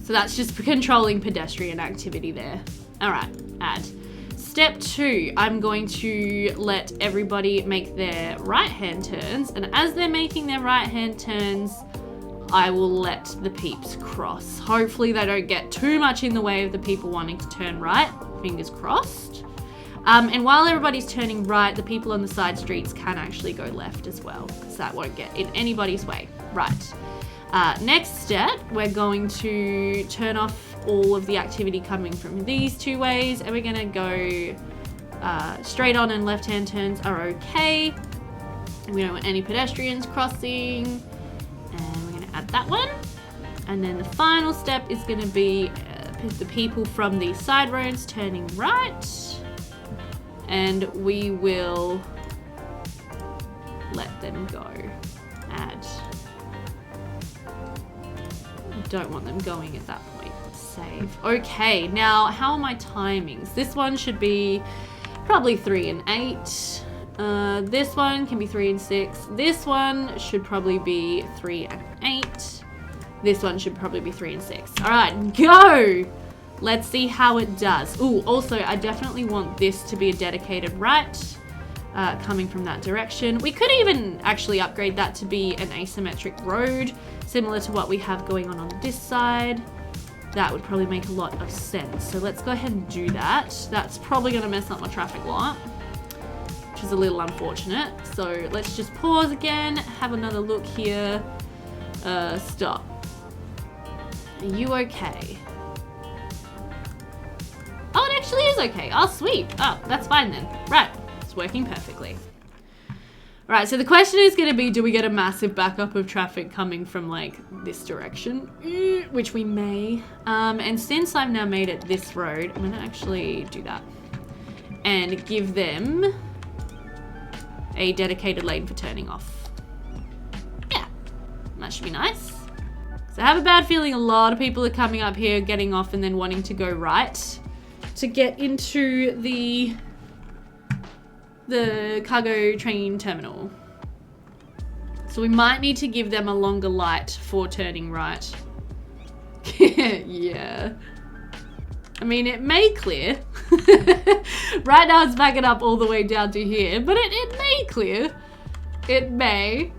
So that's just for controlling pedestrian activity there. All right, add. Step 2, I'm going to let everybody make their right-hand turns, and as they're making their right-hand turns, I will let the peeps cross. Hopefully they don't get too much in the way of the people wanting to turn right, fingers crossed. And while everybody's turning right, the people on the side streets can actually go left as well, because that won't get in anybody's way. Right. Next step, we're going to turn off all of the activity coming from these 2 ways, and we're going to go straight on, and left-hand turns are okay. And we don't want any pedestrians crossing. And we're going to add that one. And then the final step is going to be the people from the side roads turning right. And we will let them go. Add. Don't want them going at that point. Save. Okay, now how are my timings? This one should be probably 3 and 8. This one can be 3 and 6. This one should probably be 3 and 8. This one should probably be 3 and 6. All right, go! Let's see how it does. Ooh, also, I definitely want this to be a dedicated right coming from that direction. We could even actually upgrade that to be an asymmetric road, similar to what we have going on this side. That would probably make a lot of sense. So let's go ahead and do that. That's probably going to mess up my traffic light, which is a little unfortunate. So let's just pause again, have another look here. Stop. Are you okay? Oh, it actually is okay. Oh, sweet. Oh, that's fine then. Right. It's working perfectly. Right, so the question is going to be, do we get a massive backup of traffic coming from, like, this direction? Which we may. And since I've now made it this road, I'm going to actually do that. And give them a dedicated lane for turning off. Yeah. That should be nice. So I have a bad feeling a lot of people are coming up here, getting off, and then wanting to go right to get into the cargo train terminal. So we might need to give them a longer light for turning right. Yeah. I mean, it may clear. Right now it's backing up all the way down to here, but it may clear. It may.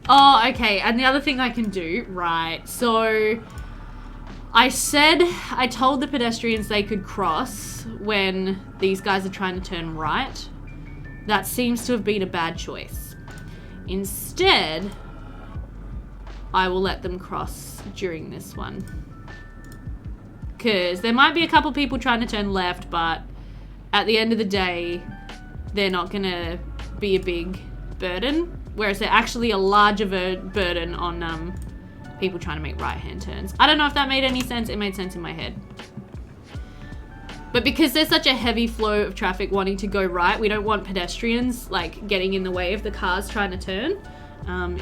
Oh, okay, and the other thing I can do, right, so I told the pedestrians they could cross when these guys are trying to turn right. That seems to have been a bad choice. Instead, I will let them cross during this one. Because there might be a couple people trying to turn left, but at the end of the day, they're not going to be a big burden. Whereas they're actually a larger burden on people trying to make right-hand turns. I don't know if that made any sense. It made sense in my head. But because there's such a heavy flow of traffic wanting to go right, we don't want pedestrians like getting in the way of the cars trying to turn.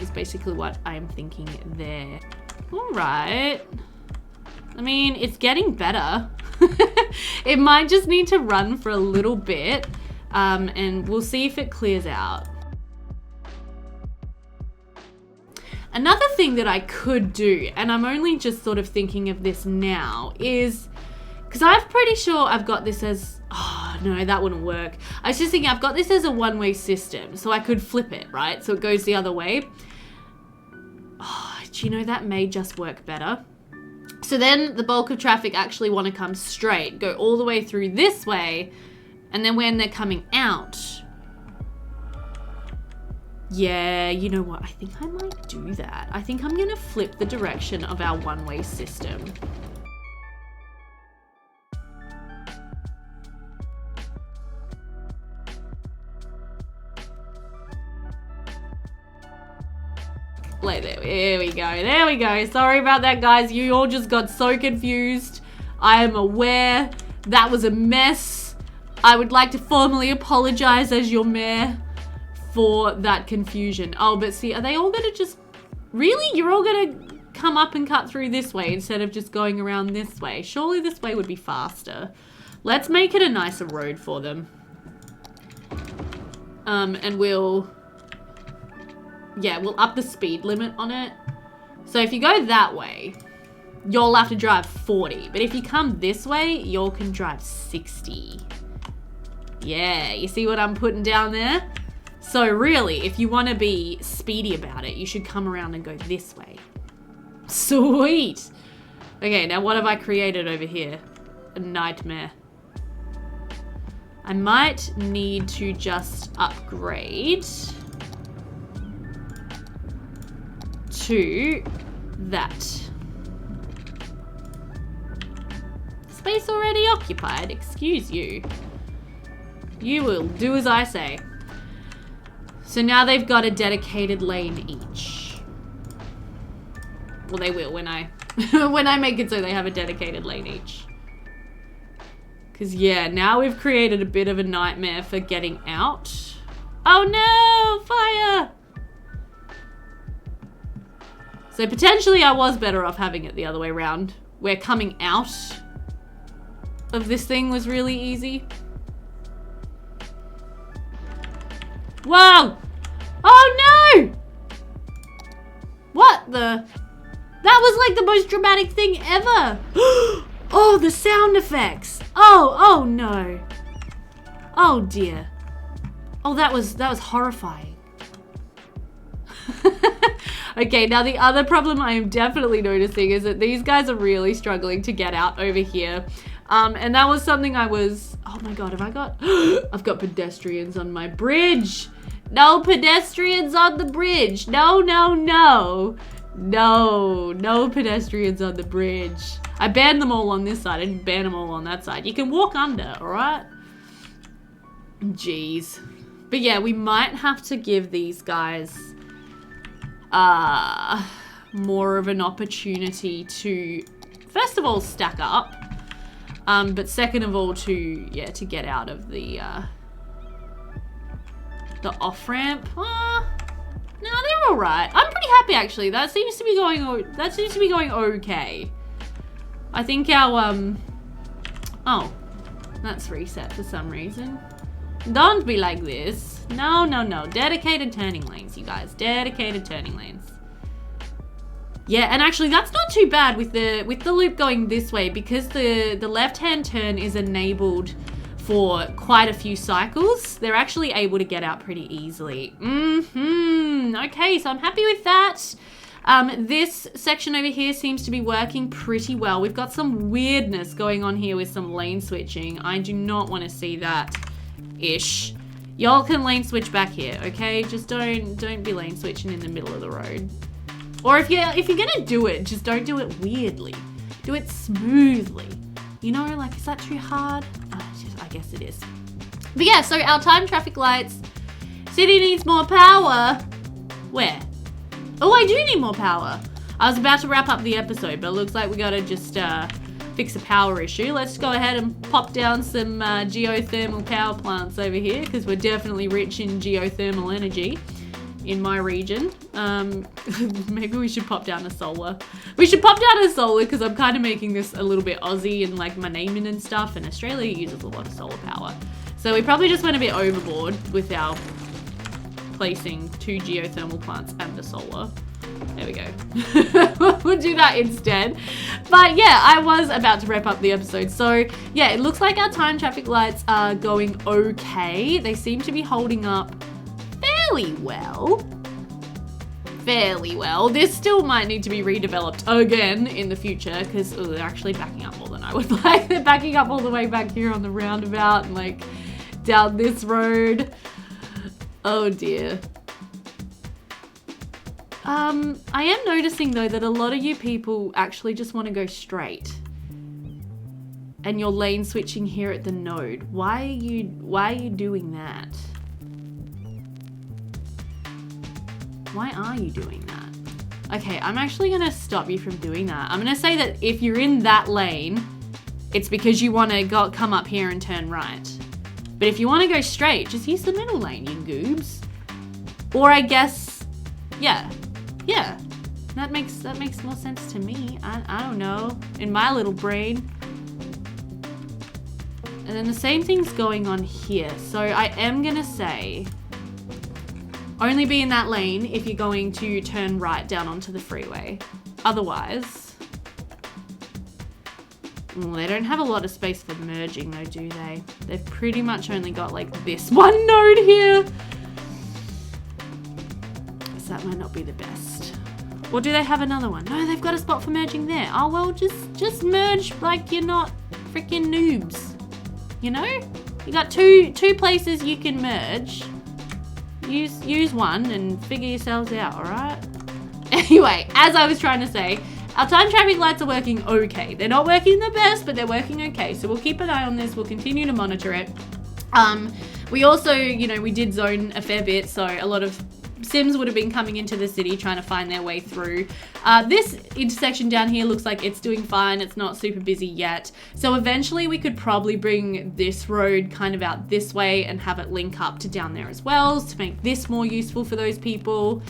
Is basically what I'm thinking there. All right. I mean, it's getting better. It might just need to run for a little bit, and we'll see if it clears out. Another thing that I could do, and I'm only just sort of thinking of this now, is, because I'm pretty sure I've got this as, oh no, that wouldn't work. I was just thinking I've got this as a one-way system, so I could flip it, right? So it goes the other way. Oh, do you know, that may just work better. So then the bulk of traffic actually want to come straight, go all the way through this way, and then when they're coming out, yeah, you know what? I think I might do that. I think I'm going to flip the direction of our one-way system. There we go. There we go. Sorry about that, guys. You all just got so confused. I am aware that was a mess. I would like to formally apologize as your mayor for that confusion. Oh, but see, are they all gonna just... Really? You're all gonna come up and cut through this way instead of just going around this way? Surely this way would be faster. Let's make it a nicer road for them. And we'll up the speed limit on it. So if you go that way, you'll have to drive 40. But if you come this way, you can drive 60. Yeah, you see what I'm putting down there? So really, if you want to be speedy about it, you should come around and go this way. Sweet. Okay, now what have I created over here? A nightmare. I might need to just upgrade to that. Space already occupied, excuse you. You will do as I say. So now they've got a dedicated lane each. Well, they will when I when I make it so they have a dedicated lane each. Because yeah, now we've created a bit of a nightmare for getting out. Oh no, fire! So potentially I was better off having it the other way around, where coming out of this thing was really easy. Whoa! Oh no! What the? That was like the most dramatic thing ever. Oh, the sound effects. Oh no. Oh dear. Oh, that was horrifying. Okay, now the other problem I am definitely noticing is that these guys are really struggling to get out over here. And that was something I was, oh my God, I've got pedestrians on my bridge. No pedestrians on the bridge. No, no, no. No, no pedestrians on the bridge. I banned them all on this side. I didn't ban them all on that side. You can walk under, all right? Jeez. But yeah, we might have to give these guys more of an opportunity to, first of all, stack up. But second of all, to get out of the off-ramp. No, they're all right. I'm pretty pretty happy actually. That seems to be going okay. I think our oh, that's reset for some reason. Don't be like this. No. Dedicated turning lanes, you guys. Dedicated turning lanes. Yeah, and actually that's not too bad with the loop going this way, because the left-hand turn is enabled for quite a few cycles. They're actually able to get out pretty easily. Okay, so I'm happy with that. This section over here seems to be working pretty well. We've got some weirdness going on here with some lane switching. I do not want to see that-ish. Y'all can lane switch back here, okay? Just don't be lane switching in the middle of the road. Or if you're gonna do it, just don't do it weirdly. Do it smoothly. You know, like, is that too hard? I guess it is. But yeah, so our time traffic lights. City needs more power. Where? Oh, I do need more power. I was about to wrap up the episode, but it looks like we gotta just fix a power issue. Let's go ahead and pop down some geothermal power plants over here, because we're definitely rich in geothermal energy in my region. Maybe we should pop down a solar. We should pop down a solar, because I'm kind of making this a little bit Aussie and like my naming and stuff, and Australia uses a lot of solar power. So we probably just went a bit overboard with our placing 2 geothermal plants and the solar. There we go. We'll do that instead. But yeah, I was about to wrap up the episode. So yeah, it looks like our time traffic lights are going okay. They seem to be holding up fairly well. This still might need to be redeveloped again in the future, because they're actually backing up more than I would like. They're backing up all the way back here on the roundabout and like down this road. Oh dear. I am noticing though that a lot of you people actually just want to go straight. And you're lane switching here at the node. Why are you doing that? Why are you doing that? Okay, I'm actually gonna stop you from doing that. I'm gonna say that if you're in that lane, it's because you want to come up here and turn right. But if you want to go straight, just use the middle lane, you goobs. Or I guess, yeah, that makes more sense to me. I don't know, in my little brain. And then the same thing's going on here. So I am gonna say, only be in that lane if you're going to turn right down onto the freeway. Otherwise, they don't have a lot of space for merging though, do they? They've pretty much only got like this one node here. So that might not be the best. Or do they have another one? No, they've got a spot for merging there. Oh well, just merge like you're not freaking noobs. You know? You got two places you can merge. Use one and figure yourselves out, alright? Anyway, as I was trying to say, our time traffic lights are working okay. They're not working the best, but they're working okay. So we'll keep an eye on this. We'll continue to monitor it. We also, you know, we did zone a fair bit, so a lot of Sims would have been coming into the city trying to find their way through. This intersection down here looks like it's doing fine. It's not super busy yet. So eventually we could probably bring this road kind of out this way and have it link up to down there as well to make this more useful for those people.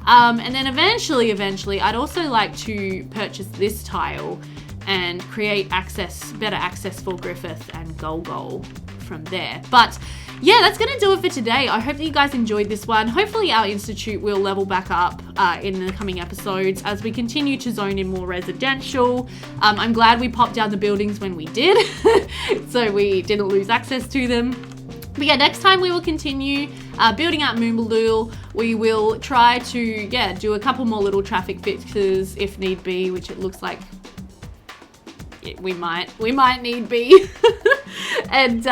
And then eventually, I'd also like to purchase this tile and create better access for Griffith and Gol from there. But yeah, that's gonna do it for today. I hope that you guys enjoyed this one. Hopefully our institute will level back up in the coming episodes as we continue to zone in more residential. I'm glad we popped down the buildings when we did, so we didn't lose access to them. But yeah, next time we will continue building out Moombaloo. We will try to, do a couple more little traffic fixes if need be, which it looks like we might need be. And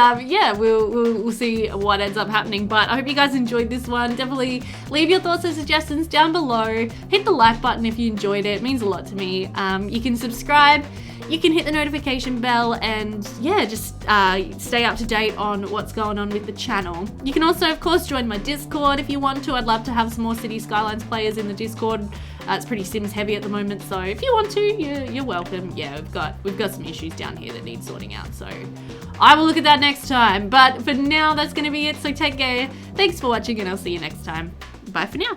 we'll see what ends up happening. But I hope you guys enjoyed this one. Definitely leave your thoughts and suggestions down below. Hit the like button if you enjoyed it. It means a lot to me. You can subscribe. You can hit the notification bell and just stay up to date on what's going on with the channel. You can also, of course, join my Discord if you want to. I'd love to have some more City Skylines players in the Discord. It's pretty Sims heavy at the moment, so if you want to, you're welcome. Yeah, we've got some issues down here that need sorting out, so I will look at that next time. But for now, that's going to be it, so take care. Thanks for watching, and I'll see you next time. Bye for now.